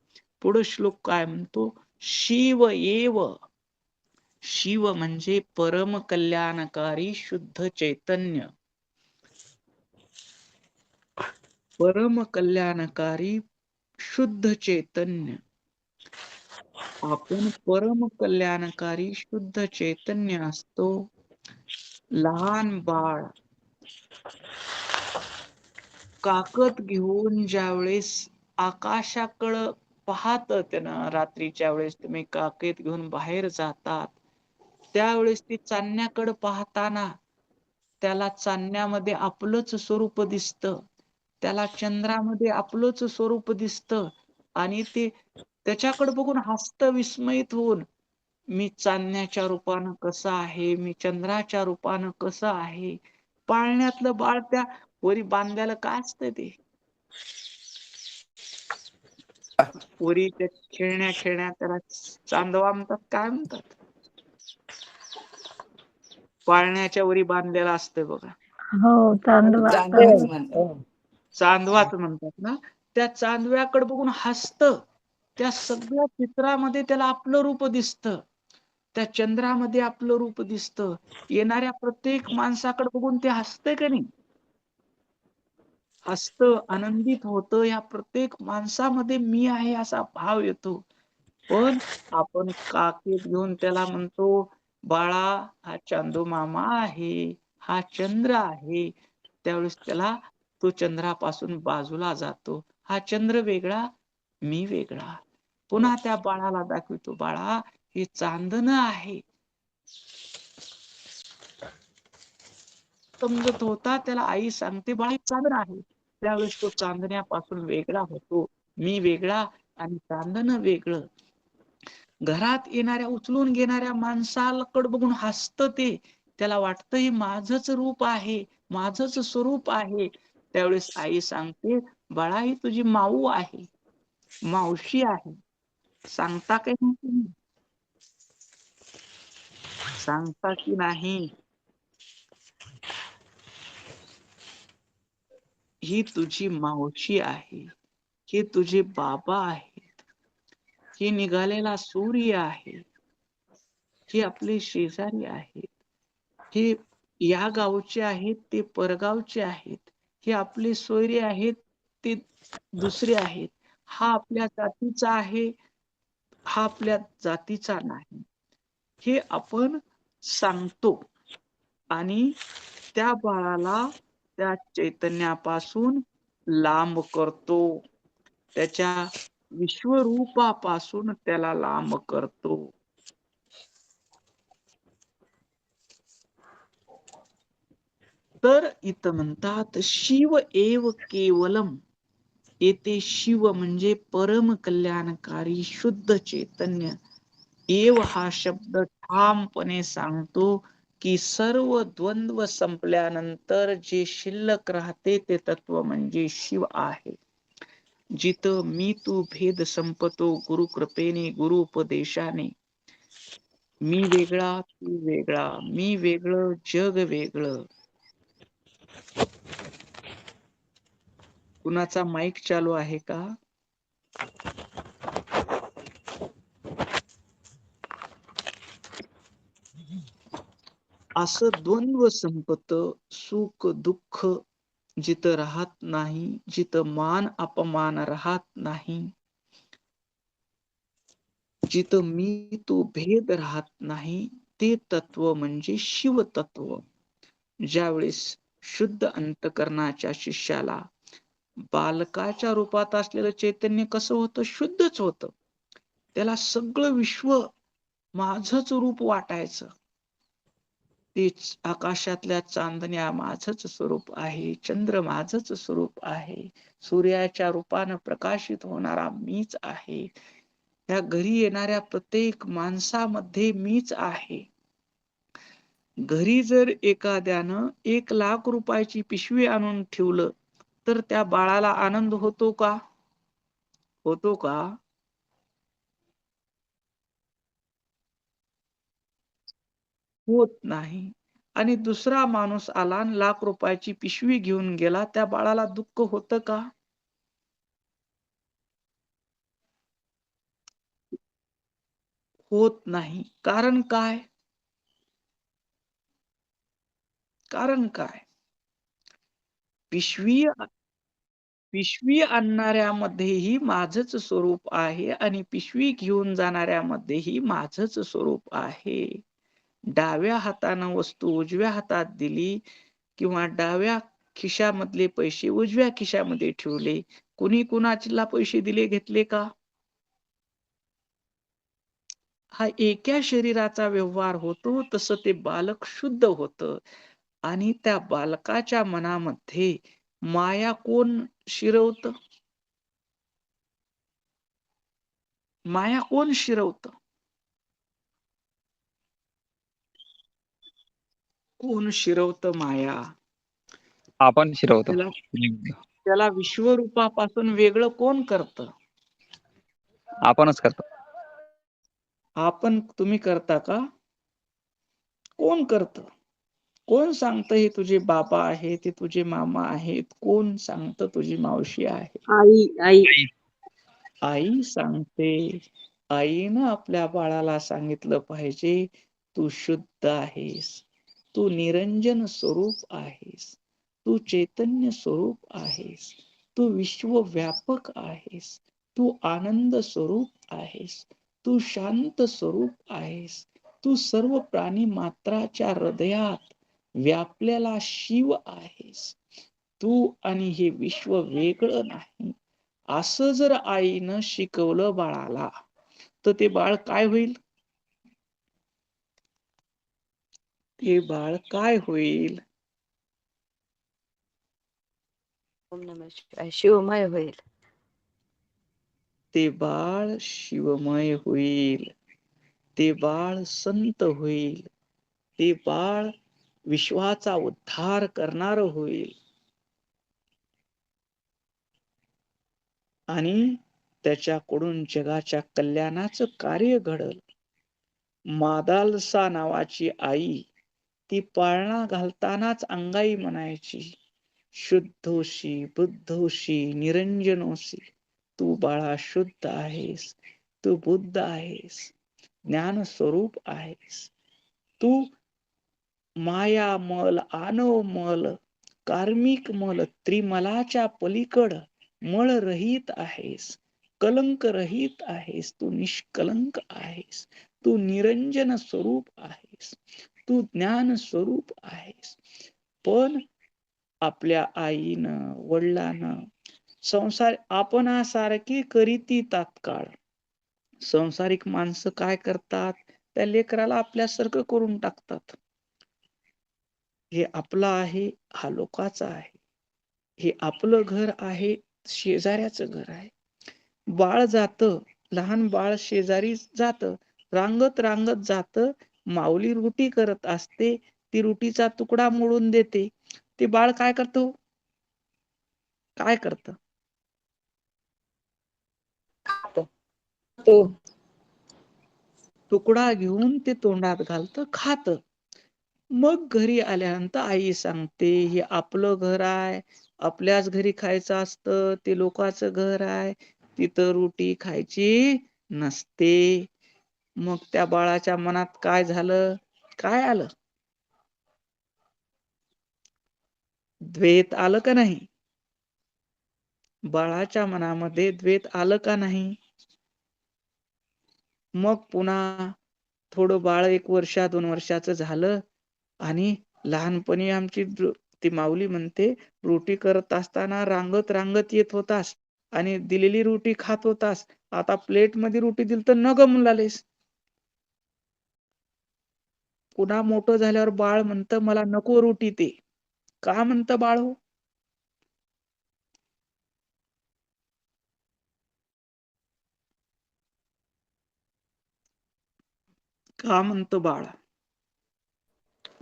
पुढे श्लोक काय म्हणतो? शिव एव. शिव म्हणजे परम कल्याणकारी शुद्ध चैतन्य. परम कल्याणकारी शुद्ध चैतन्य. आपण परम कल्याणकारी शुद्ध चैतन्य असतो. लहान बाळ काकत घेऊन ज्यावेळेस आकाशाकडं पाहतं त्यानं रात्रीच्या वेळेस तुम्ही काकेत घेऊन बाहेर जातात त्यावेळेस ती चांदण्याकडे पाहताना त्याला चांदण्यामध्ये आपलंच स्वरूप दिसतं त्याला चंद्रामध्ये आपलंच स्वरूप दिसतं आणि ते त्याच्याकडे बघून हसतं विस्मयित होऊन मी चांदण्याच्या रूपानं कसं आहे मी चंद्राच्या रूपानं कसं आहे पाळण्यातलं बाळ त्या वरी बांध्याला काय असतं ते वरी त्या खेळण्या त्याला चांदवा म्हणतात काय म्हणतात पाळण्याच्या वरी बांधलेला असतंय बघा हो चांदवा चांदवाच म्हणतात. चांदवाच म्हणतात ना त्या चांदव्याकडे बघून हसतं त्या सगळ्या चित्रामध्ये त्याला आपलं रूप दिसतं त्या चंद्रामध्ये आपलं रूप दिसतं येणाऱ्या प्रत्येक माणसाकडे बघून ते हसतंय का नाही हसतं आनंदित होतं या प्रत्येक माणसामध्ये मी आहे असा भाव येतो पण आपण काकेत घेऊन त्याला म्हणतो बाळा हा चांदू मामा आहे हा चंद्र आहे त्यावेळेस त्याला तो चंद्रापासून बाजूला जातो हा चंद्र वेगळा मी वेगळा पुन्हा त्या बाळाला दाखवतो बाळा हे चांदणं आहे समजत होता त्याला आई सांगते बाळा हे चांदणं आहे त्यावेळेस तो चांदण्यापासून वेगळा होतो मी वेगळा आणि चांदणं वेगळं घरात येणाऱ्या उचलून घेणाऱ्या माणसाकडे बघून हसतं ते त्याला वाटतं हे माझंच रूप आहे माझंच स्वरूप आहे त्यावेळेस आई सांगते बाळा ही तुझी माऊ आहे मावशी आहे सांगता काही नाही तुम्ही सांगता की नाही ही तुझी मावशी आहे हे तुझे बाबा आहेत हे निघालेला सूर्य आहे हे आपले शेजारी आहेत हे या गावचे आहेत ते परगावचे आहेत हे आपले सोयरे आहेत ते दुसरे आहेत हा आपल्या जातीचा आहे हा आपल्या जातीचा नाही हे आपण सांगतो आणि त्या बाळाला त्या चैतन्यापासून लांब करतो त्याच्या विश्वरूपापासून त्याला लांब करतो तर इथं म्हणतात शिव एव केवलम येथे शिव म्हणजे परम कल्याणकारी शुद्ध चैतन्य एव हा शब्द ठामपणे सांगतो की सर्व द्वंद्व संपल्यानंतर जे शिल्लक राहते ते तत्व म्हणजे शिव आहे जिथं मी तू भेद संपतो गुरु कृपेने गुरु उपदेशाने मी वेगळा तू वेगळा मी वेगळं जग वेगळं कुणाचा माईक चालू आहे का असं द्वंद्व संपत सुख दुःख जिथं राहत नाही जिथं मान अपमान राहत नाही जिथं मी तो भेद राहत नाही ते तत्व म्हणजे शिव तत्व ज्यावेळेस शुद्ध अंतकरणाच्या शिष्याला बालकाच्या रूपात असलेलं चैतन्य कसं होतं शुद्धच होतं त्याला सगळं विश्व माझंच रूप वाटायचं तेच आकाशातल्या चांदण्या माझंच स्वरूप आहे चंद्र माझंच स्वरूप आहे सूर्याच्या रूपानं प्रकाशित होणारा मीच आहे त्या घरी येणाऱ्या प्रत्येक माणसामध्ये मीच आहे घरी जर एखाद्यानं 1,00,000 रुपयाची पिशवी आणून ठेवलं तर त्या बाळाला आनंद होतो का होतो का होत नाही आणि दुसरा माणूस आला 1,00,000 रुपयाची पिशवी घेऊन गेला त्या बाळाला दुःख होतं का होत नाही कारण काय कारण काय पिशवी आणणाऱ्यामध्येही माझंच स्वरूप आहे आणि पिशवी घेऊन जाणाऱ्यामध्येही माझंच स्वरूप आहे डाव्या हातानं वस्तू उजव्या हातात दिली किंवा डाव्या खिशामधले पैसे उजव्या खिशामध्ये ठेवले कुणी कुणाला पैसे दिले घेतले का हा एका शरीराचा व्यवहार होतो, तसं ते बालक शुद्ध होतं. आणि त्या बालकाच्या मनामध्ये माया कोण शिरवतं? माया कोण शिरवतं? कोण शिरवतं माया? आपण शिरवतो. त्याला त्याला विश्वरूपापासून वेगळं कोण करतं? आपणच करतो. आपण, तुम्ही करता का? कोण करतं? कोण सांगतं हे तुझे बाबा आहेत, ते तुझे मामा आहेत? कोण सांगतं तुझी मावशी आहे? आई आई आई सांगते. आईनं आपल्या बाळाला सांगितलं पाहिजे, तू शुद्ध आहेस, तू निरंजन स्वरूप आहेस, तू चैतन्य स्वरूप आहेस, तू विश्वव्यापक आहेस, तू आनंद स्वरूप आहेस, तू शांत स्वरूप आहेस, तू सर्व प्राणी मात्राच्या हृदयात व्यापलेला शिव आहेस. तू आणि हे विश्व वेगळं नाही. असं जर आईनं शिकवलं बाळाला, तर ते बाळ काय होईल? ते बाळ काय होईल? ओम नमः शिवाय शिवमय होईल. ते बाळ शिवमय होईल. ते बाळ संत होईल. ते बाळ विश्वाचा उद्धार करणार होईल. आणि त्याच्याकडून जगाच्या कल्याणाचं कार्य घडल. मादालसा नावाची आई ती पाळणा घालतानाच अंगाई म्हणायची, शुद्धोशी बुद्धोशी निरंजनोशी. तू बाळा शुद्ध आहेस, तू बुद्ध आहेस, ज्ञान स्वरूप आहेस. तू माया मल, आनव मल, कार्मिक मल, त्रिमलाच्या पलीकड मळ रहित आहेस, कलंक रहित आहेस. तू निष्कलंक आहेस, तू निरंजन स्वरूप आहेस, तू ज्ञान स्वरूप आहेस. पण आपल्या आईनं, वडिलांनं संसार आपणासारखी करीती तात्काळ. संसारिक माणसं काय करतात? त्या लेकराला आपल्यासारखं करून टाकतात. हे आपलं आहे, हा लोकाचा आहे. हे आपलं घर आहे, शेजाऱ्याचं घर आहे. बाळ जातं, लहान बाळ शेजारी जातं, रांगत रांगत जातं. माऊली रोटी करत असते, ती रोटीचा तुकडा मोडून देते. ते बाळ काय करतो? काय करतं? तू तुकडा घेऊन ते तोंडात घालतं, खातं. मग घरी आल्यानंतर आई सांगते, हे आपलं घर आहे, आपल्याच घरी खायचं असतं, ते लोकांचं घर आहे, तिथं रोटी खायची नसते. मग त्या बाळाच्या मनात काय झालं? काय आलं? द्वेष आलं का नाही? बाळाच्या मनामध्ये द्वेष आलं का नाही? मग पुन्हा थोडं बाळ 1 वर्ष 2 वर्षाचं झालं आणि लहानपणी आमची ती माऊली म्हणते, रोटी करत असताना रांगत रांगत येत होतास आणि दिलेली रोटी खात होतास. आता प्लेट मध्ये रोटी दिली तर न ग मुलालेस. पुन्हा मोठं झाल्यावर बाळ म्हणतं, मला नको रोटी ते. का म्हणतं बाळ हो? का म्हणतं बाळ?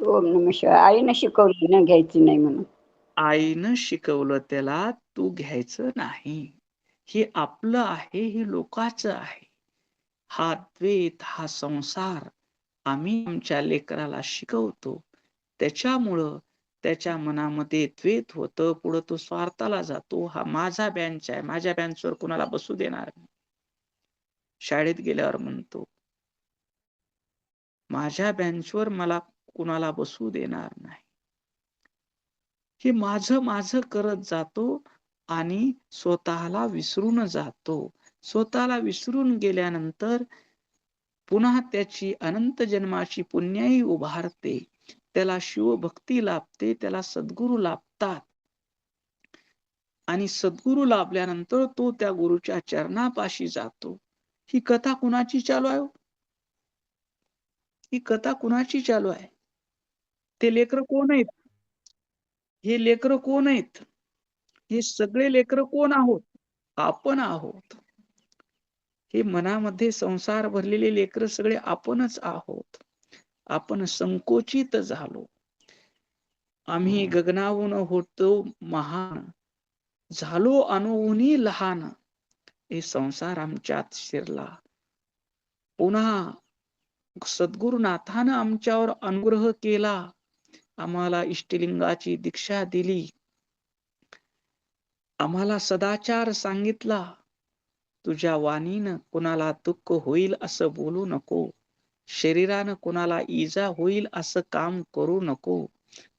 ओम नमः शिवाय. आईनं शिकवली ना घ्यायची नाही म्हणून. आईनं शिकवलं त्याला, तू घ्यायचं नाही. हे आपलं आहे, हे लोकाचं आहे. हा द्वेष, हा संसार आम्ही आमच्या लेकराला शिकवतो. त्याच्यामुळं त्याच्या मनामध्ये द्वेष होतं. पुढं तो स्वार्थाला जातो. हा माझा बेंच आहे, माझ्या बेंचवर कुणाला बसू देणार नाही. शाळेत गेल्यावर म्हणतो, माझ्या बेंचवर मला कुणाला बसू देणार नाही. हे माझं माझं करत जातो आणि स्वतःला विसरून जातो. स्वतःला विसरून गेल्यानंतर पुन्हा त्याची अनंत जन्माची पुण्याई उभारते. त्याला शिवभक्ती लाभते, त्याला सद्गुरू लाभतात. आणि सद्गुरू लाभल्यानंतर तो त्या गुरुच्या चरणापाशी जातो. ही कथा कुणाची चालू आहे? ही कथा कुणाची चालू आहे? ते लेकरं कोण आहेत? हे लेकरं कोण आहेत? हे सगळे लेकरं कोण आहोत? आपण आहोत. हे मनामध्ये संसार भरलेले लेकरं सगळे आपणच आहोत. आपण संकोचित झालो. आम्ही गगनाहून होतो महान, झालो अणुहूनही लहान. हे संसार आमच्यात शिरला. पुन्हा सद्गुरुनाथानं आमच्यावर अनुग्रह केला. आम्हाला इष्टलिंगाची दीक्षा दिली. आम्हाला सदाचार सांगितला. तुझ्या वाणीनं कुणाला दुःख होईल असं बोलू नको. शरीरानं कुणाला इजा होईल असं काम करू नको.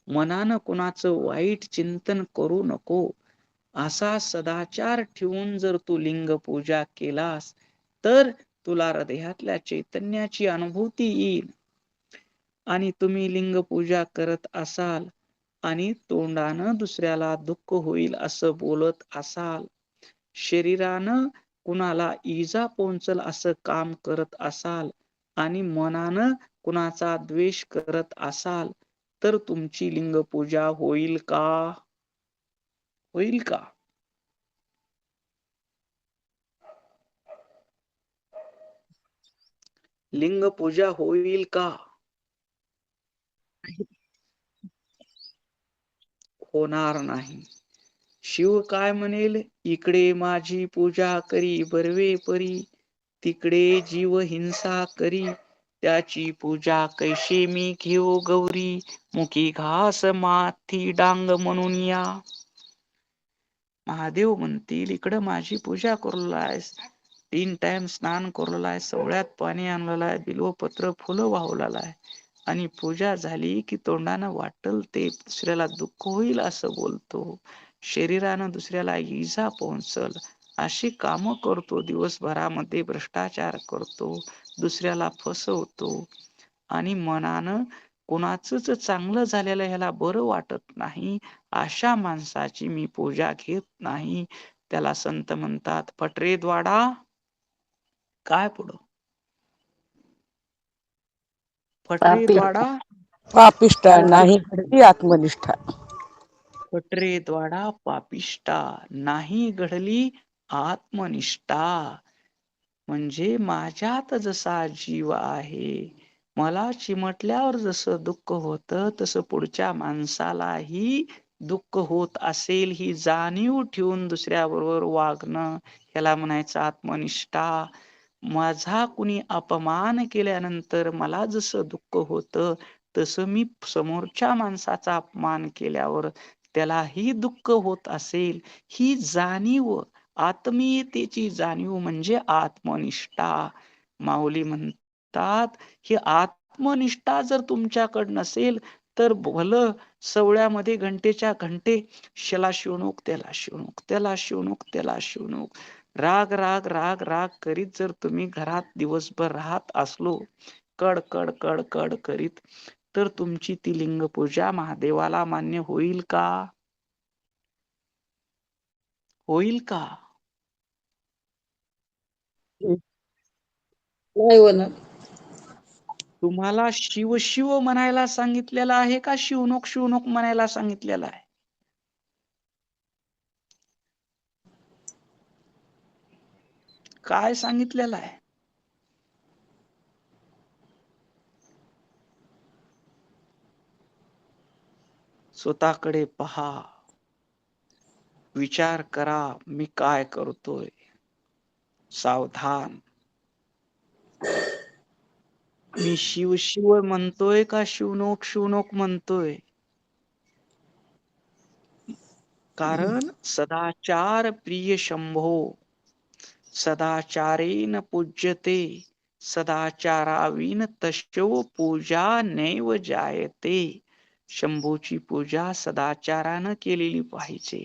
मनानं कुणाचं वाईट चिंतन करू नको. असा सदाचार ठेवून जर तू लिंग पूजा केलास तर तुला हृदयातल्या चैतन्याची अनुभूती येईल. आणि तुम्ही लिंग पूजा करत असाल आणि तोंडानं दुसऱ्याला दुःख होईल असं बोलत असाल, शरीरानं कुणाला इजा पोहोचल असं काम करत असाल आणि मनानं कुणाचा द्वेष करत असाल तर तुमची लिंग पूजा होईल का? होईल का? लिंग पूजा होईल का? होणार नाही. शिव काय म्हणेल? इकडे माझी पूजा करी बर्वे परी, तिकडे जीव हिंसा करी, त्याची पूजा कैशी मी घेऊ गौरी, मुखी घास माथी डांग म्हणून या. महादेव म्हणतील इकडं माझी पूजा करू आहेस, 3 टाइम स्नान करू आहे, सोहळ्यात पाणी आणलेलं आहे, बिल्वपत्र फुलं वाहवलेलं आहे आणि पूजा झाली की तोंडानं वाटल ते दुसऱ्याला दुःख होईल असं बोलतो. शरीरानं दुसऱ्याला इजा पोहोचल अशी कामं करतो. दिवसभरामध्ये भ्रष्टाचार करतो, दुसऱ्याला फसवतो आणि मनानं कोणाचंच चांगलं झालेलं ह्याला बरं वाटत नाही. अशा माणसाची मी पूजा घेत नाही. त्याला संत म्हणतात फटरेद्वाडा. काय पुढं? फटरेद्वाडा पापिष्टा नाही घडली आत्मनिष्ठा. फटरेद्वाडा पापिष्टा नाही घडली आत्मनिष्ठा. म्हणजे माझ्यात जसा जीव आहे, मला चिमटल्यावर जसं दुःख होतं तसं पुढच्या माणसालाही दुःख होत असेल ही जाणीव ठेवून दुसऱ्याबरोबर वागणं, ह्याला म्हणायचं आत्मनिष्ठा. माझा कुणी अपमान केल्यानंतर मला जसं दुःख होतं तसं मी समोरच्या माणसाचा अपमान केल्यावर त्यालाही दुःख होत असेल ही जाणीव, आत्मीयतेची जाणीव म्हणजे आत्मनिष्ठा. माऊली म्हणतात ही आत्मनिष्ठा जर तुमच्याकडे नसेल तर भलं सवळ्यामध्ये घंटेच्या घंटे शला शिवणूक त्याला शिवणूक, त्याला शिवणूक त्याला शिवणूक, राग राग राग राग करीत जर तुम्ही घरात दिवसभर राहत असलो कड कड कड कड करीत, तर तुमची ती लिंग पूजा महादेवाला मान्य होईल का? होईल का? नाही होणार. तुम्हाला शिव शिव म्हणायला सांगितलेलं आहे का शिवणोक शिवणोक म्हणायला सांगितलेलं आहे? काय सांगितलेलं आहे? स्वतःकडे पहा, विचार करा मी काय करतोय. सावधान. मी शिव शिव म्हणतोय का शिवणोक शिवणोक म्हणतोय? कारण सदाचार प्रिय शंभो, सदाचारेन पूज्यते, सदाचाराविन तस्यो पूजा नैव जायते. शंभूची पूजा सदाचारानं केलेली पाहिजे.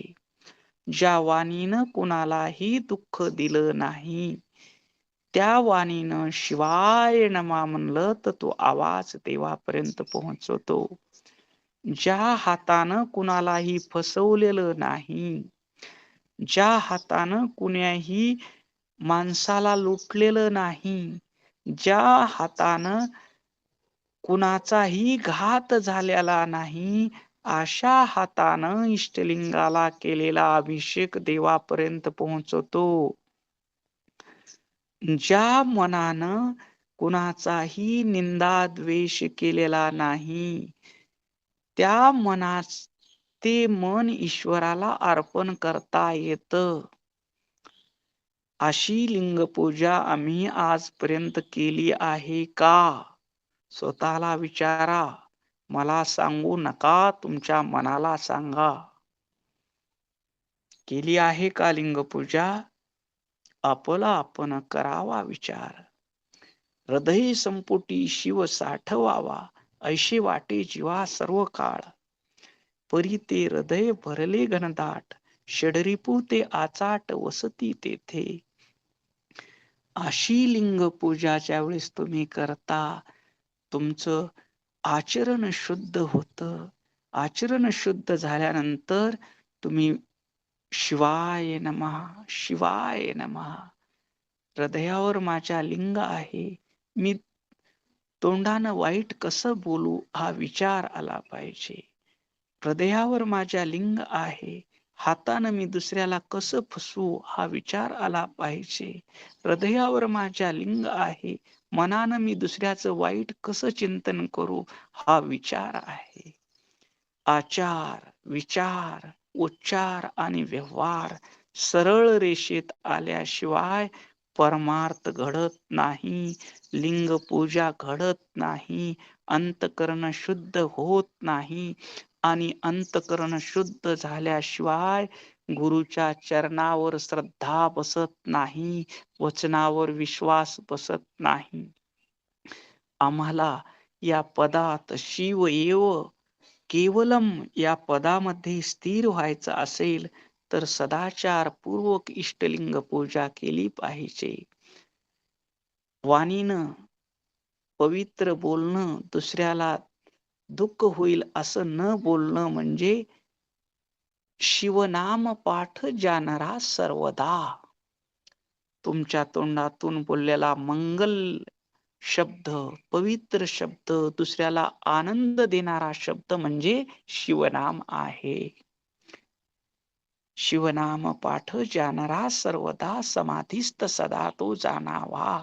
ज्या वाणीनं कुणालाही दुःख दिलं नाही, त्या वाणीनं शिवाय नमा म्हणलं तर तो आवाज देवापर्यंत पोहोचवतो. ज्या हातानं कुणालाही फसवलेलं नाही, ज्या हातानं कुण्याही माणसाला लुटलेलं नाही, ज्या हातानं कुणाचाही घात झालेला नाही, अशा हातानं इष्टलिंगाला केलेला अभिषेक देवापर्यंत पोहोचतो. ज्या मनानं कुणाचाही निंदा द्वेष केलेला नाही, त्या मनास ते मन ईश्वराला अर्पण करता येतं. अशी लिंगपूजा आम्ही आजपर्यंत केली आहे का? स्वतःला विचारा. मला सांगू नका, तुमच्या मनाला सांगा. केली आहे का लिंगपूजा? आपला आपण करावा विचार. हृदय संपुटी शिव साठवावा, ऐशे वाटे जीवा सर्व काळ. परी ते हृदय भरले घनदाट, षडरिपू ते आचाट वसती तेथे. अशी लिंग पूजाच्या वेळेस तुम्ही करता, तुमचं आचरण शुद्ध होतं. आचरण शुद्ध झाल्यानंतर तुम्ही शिवाय नमः, शिवाय नमः. हृदयावर माझ्या लिंग आहे, मी तोंडानं वाईट कसं बोलू हा विचार आला पाहिजे. हृदयावर माझ्या लिंग आहे, हातानं मी दुसऱ्याला कसं फसवू हा विचार आला पाहिजे. हृदयावर माझ्या लिंग आहे, मनानं मी दुसऱ्याचं वाईट कसं चिंतन करू हा विचार आहे. आचार, विचार, उच्चार आणि व्यवहार सरळ रेषेत आल्याशिवाय परमार्थ घडत नाही, लिंग पूजा घडत नाही, अंतकरण शुद्ध होत नाही. आणि अंतकरण शुद्ध झाल्याशिवाय गुरुच्या चरणावर श्रद्धा बसत नाही, वचनावर विश्वास बसत नाही. आम्हाला या पदात शिव एव केवलम या पदामध्ये स्थिर व्हायचं असेल तर सदाचार पूर्वक इष्टलिंग पूजा केली पाहिजे. वाणीनं पवित्र बोलणं, दुसऱ्याला दुःख होईल असं न बोलणं म्हणजे शिवनाम पाठ जाणरा सर्वदा. तुमच्या तोंडातून बोललेला मंगल शब्द, पवित्र शब्द, दुसऱ्याला आनंद देणारा शब्द म्हणजे शिवनाम आहे. शिवनाम पाठ जाणरा सर्वदा, समाधीस्थ सदा तो जाणावा.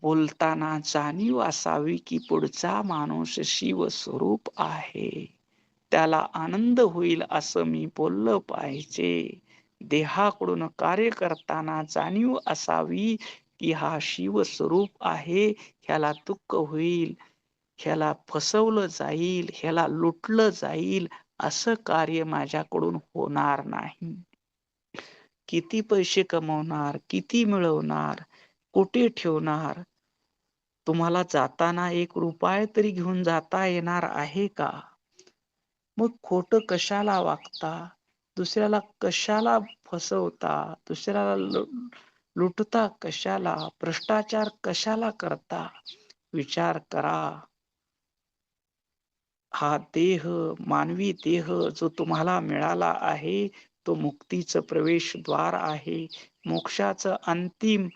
बोलताना जाणीव असावी की पुढचा माणूस शिव स्वरूप आहे, त्याला आनंद होईल असं मी बोललं पाहिजे. देहाकडून कार्य करताना जाणीव असावी की हा शिव स्वरूप आहे, ह्याला दुःख होईल, ह्याला फसवलं जाईल, ह्याला लुटलं जाईल, असं कार्य माझ्याकडून होणार नाही. किती पैसे कमवणार, किती मिळवणार, कुठे ठेवणार, तुम्हाला जाताना 1 रुपया तरी घेऊन जाता येणार आहे का? मग खोटं कशाला वागता, दुसऱ्याला कशाला फसवता, दुसऱ्याला लुटता कशाला, भ्रष्टाचार कशाला करता? विचार करा. हा देह, मानवी देह जो तुम्हाला मिळाला आहे, तो मुक्तीचं प्रवेशद्वार आहे, मोक्षाचं अंतिम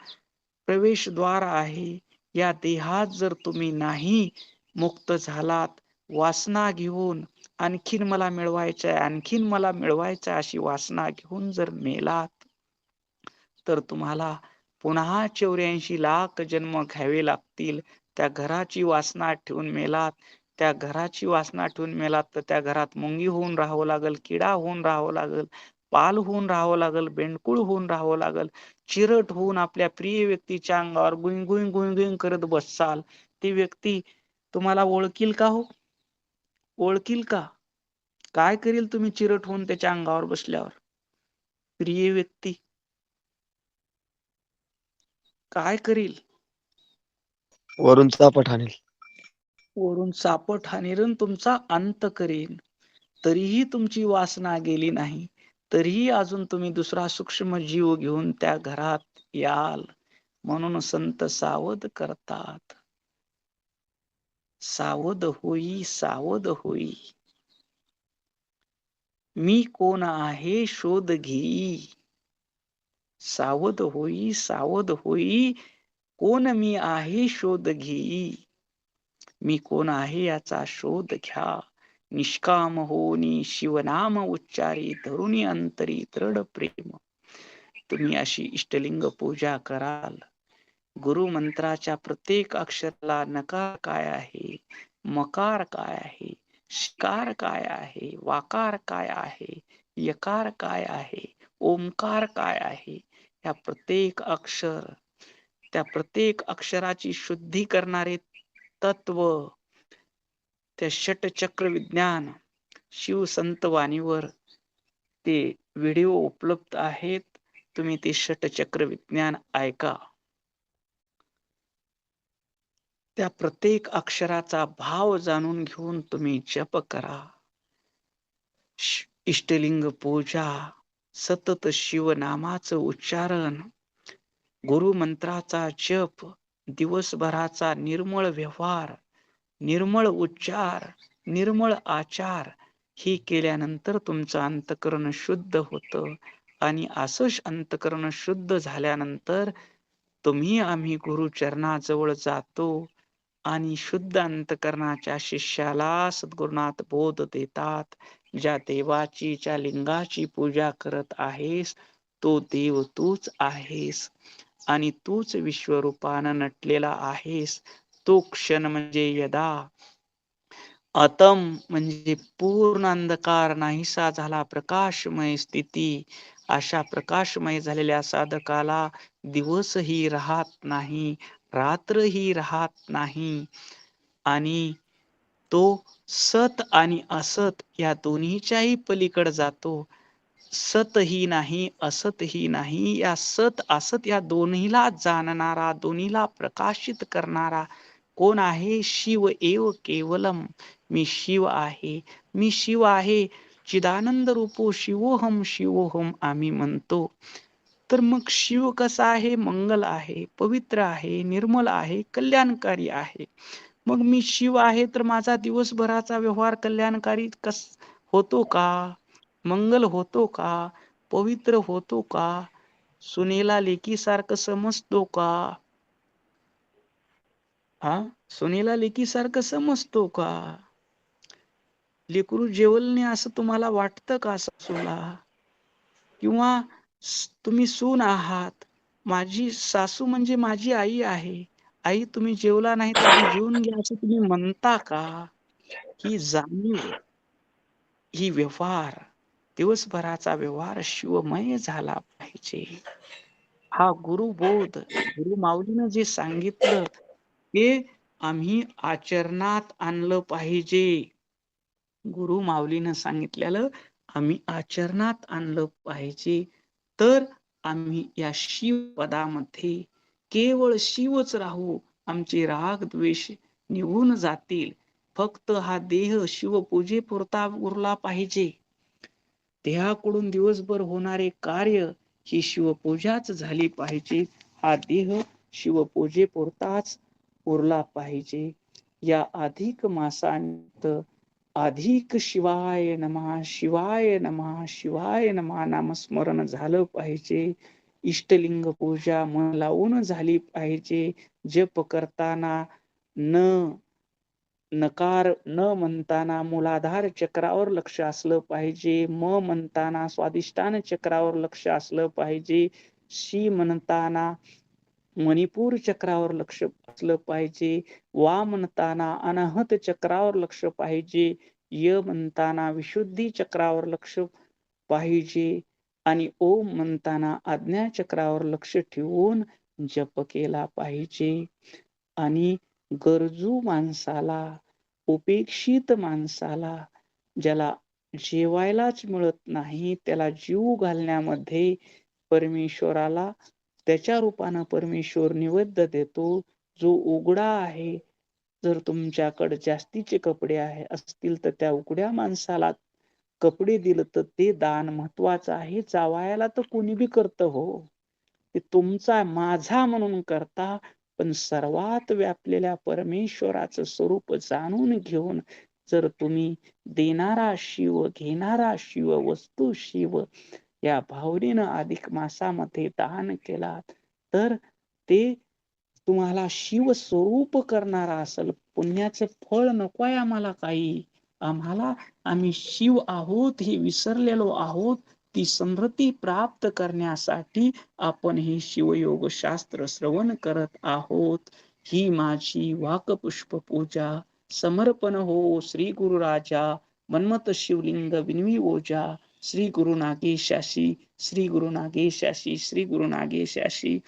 प्रवेशद्वार आहे. या देहात जर तुम्ही नाही मुक्त झालात, वासना घेऊन आणखीन मला मिळवायचंय, आणखीन मला मिळवायचंय अशी वासना घेऊन जर मेलात, तर तुम्हाला पुन्हा 84 लाख जन्म घ्यावे लागतील. त्या घराची वासना ठेवून मेलात, त्या घराची वासना ठेवून मेलात तर त्या घरात मुंगी होऊन राहावं लागल, किडा होऊन राहावं लागल, पाल होऊन राहावं लागल, बेंडकुळ होऊन राहावं लागल, चिरट होऊन आपल्या प्रिय व्यक्तीच्या अंगावर गुईंग गुईंग गुईंग गुईंग करत बसाल. ती व्यक्ती तुम्हाला ओळखील का हो? ओळखील का? काय करील तुम्ही चिरट होऊन त्याच्या अंगावर बसल्यावर? प्रिय व्यक्ती काय करील? वरून चापट हाणेल. वरून चापट हाणेल, तुमचा अंत करीन. तरीही तुमची वासना गेली नाही, तरीही अजून तुम्ही दुसरा सूक्ष्म जीव घेऊन त्या घरात याल. म्हणून संत सावध करतात. सावध होई, सावध होई. मी कोण आहे शोध घेई. सावध होई, सावध होई. कोण मी आहे शोध घेई, मी कोण आहे याचा शोध घ्या. निष्काम होनी शिवनाम उच्चारी, धरुनी अंतरी दृढ प्रेम. तुम्ही अशी इष्टलिंग पूजा कराल. गुरु मंत्राच्या प्रत्येक अक्षराला नकार काय आहे, मकार काय आहे, शिकार काय आहे, वाकार काय आहे, यकार काय आहे, ओंकार काय आहे, या प्रत्येक अक्षर, त्या प्रत्येक अक्षराची शुद्धी करणारे तत्व, त्या षटचक्र विज्ञान शिव संत वाणीवर ते व्हिडिओ उपलब्ध आहेत. तुम्ही ते षटचक्र विज्ञान ऐका. त्या प्रत्येक अक्षराचा भाव जाणून घेऊन तुम्ही जप करा. इष्टलिंग पूजा, सतत शिवनामाचं उच्चारण, गुरु मंत्राचा जप, दिवसभराचा निर्मळ व्यवहार, निर्मळ उच्चार, निर्मळ आचार, ही केल्यानंतर तुमचं अंतकरण शुद्ध होतं. आणि असं अंतकरण शुद्ध झाल्यानंतर आम्ही गुरु चरणाजवळ जातो आणि शुद्ध अंतकरणाच्या शिष्याला सद्गुरुनाथ बोध देतात. ज्या देवाची, ज्या लिंगाची पूजा करत आहेस, तो देव तूच आहेस आणि तूच विश्वरूपानं नटलेला आहेस. तो क्षण म्हणजे यदा अतम म्हणजे पूर्ण अंधकार नाहीसा झाला, प्रकाशमय स्थिती. अशा प्रकाशमय झालेल्या साधकाला दिवसही राहत नाही, रात्रही राहत नाही आणि तो सत आणि असत या दोन्हीच्याही पलीकडे जातो. सतही नाही, असतही नाही. या सत असत या दोन्हीला जाणणारा, दोन्हीला प्रकाशित करणारा कोण आहे? शिव एव केवलम. मी शिव आहे, मी शिव आहे. चिदानंद रूपो शिवोहम शिवोहम आम्ही म्हणतो. तर मग शिव कसा आहे? मंगल आहे, पवित्र आहे, निर्मल आहे, कल्याणकारी आहे. मग मी शिव आहे तर माझा दिवसभराचा व्यवहार कल्याणकारी होतो का? मंगल होतो का? पवित्र होतो का? सुनेला लेकीसारखं समजतो का? सुनेला लेकीसारखं समजतो का? लेकरू जेवलने असं तुम्हाला वाटतं का सासूला? किंवा तुम्ही सून आहात, माझी सासू म्हणजे माझी आई आहे, आई तुम्ही जेवला नाही तर आधी जेवून घ्या असं तुम्ही म्हणता का? ही जाणीव, ही व्यवहार, दिवसभराचा व्यवहार शिवमय झाला पाहिजे. हा गुरुबोध, गुरु माऊलीनं जे सांगितलं ते आम्ही आचरणात आणलं पाहिजे. गुरु माऊलीनं सांगितलेलं आम्ही आचरणात आणलं पाहिजे. तर आम्ही या शिव पदामध्ये केवळ शिवच राहू. आमचे राग द्वेष निघून जातील. फक्त हा देह शिवपूजेपुरता उरला पाहिजे. देहाकडून दिवसभर होणारे कार्य ही शिवपूजाच झाली पाहिजे. हा देह शिवपूजेपुरताच उरला पाहिजे. या अधिक मासांत अधिक शिवाय नमः, शिवाय नमः, शिवाय नमः नामस्मरण झालं पाहिजे. इष्टलिंग पूजा मन लावून झाली पाहिजे. जप करताना नकार न म्हणताना मूलाधार चक्रावर लक्ष असलं पाहिजे. म्हणताना स्वादिष्ठान चक्रावर लक्ष असलं पाहिजे. शी म्हणताना मणिपूर चक्रावर लक्ष असलं पाहिजे. वा म्हणताना अनाहत चक्रावर लक्ष पाहिजे. य म्हणताना विशुद्धी चक्रावर लक्ष पाहिजे आणि ओम म्हणताना आज्ञा चक्रावर लक्ष ठेवून जप केला पाहिजे. आणि गरजू माणसाला, उपेक्षित माणसाला, ज्याला जेवायलाच मिळत नाही, त्याला जीव घालण्यामध्ये परमेश्वराला त्याच्या रूपानं परमेश्वर निवेद्य देतो. जो उघडा आहे, जर तुमच्याकडे जास्तीचे कपडे असतील तर त्या उघड्या माणसाला कपडे दिलं तर ते दान महत्वाचं आहे. जावायला तर कोणी बी करतं हो, ते तुमचा माझा म्हणून करता, पण सर्वात व्यापलेल्या परमेश्वराचं स्वरूप जाणून घेऊन जर तुम्ही देणारा शिव, घेणारा शिव, वस्तू शिव या भावनेनं अधिक मासामध्ये दान केलात तर ते तुम्हाला शिव स्वरूप करणारा असेल. पुण्याचं फळ नकोय आम्हाला काही. आम्ही शिव आहोत हे विसरलेलो आहोत. ती समृद्धी प्राप्त करण्यासाठी आपण हे शिवयोग शास्त्र श्रवण करत आहोत. ही माझी वाकपुष्प पूजा समर्पण हो श्री गुरु राजा. मन्मथ शिवलिंग विनवी ओजा. श्री गुरु नागेशाशी, श्री गुरु नागेशाशी, श्री गुरु नागेशाशी.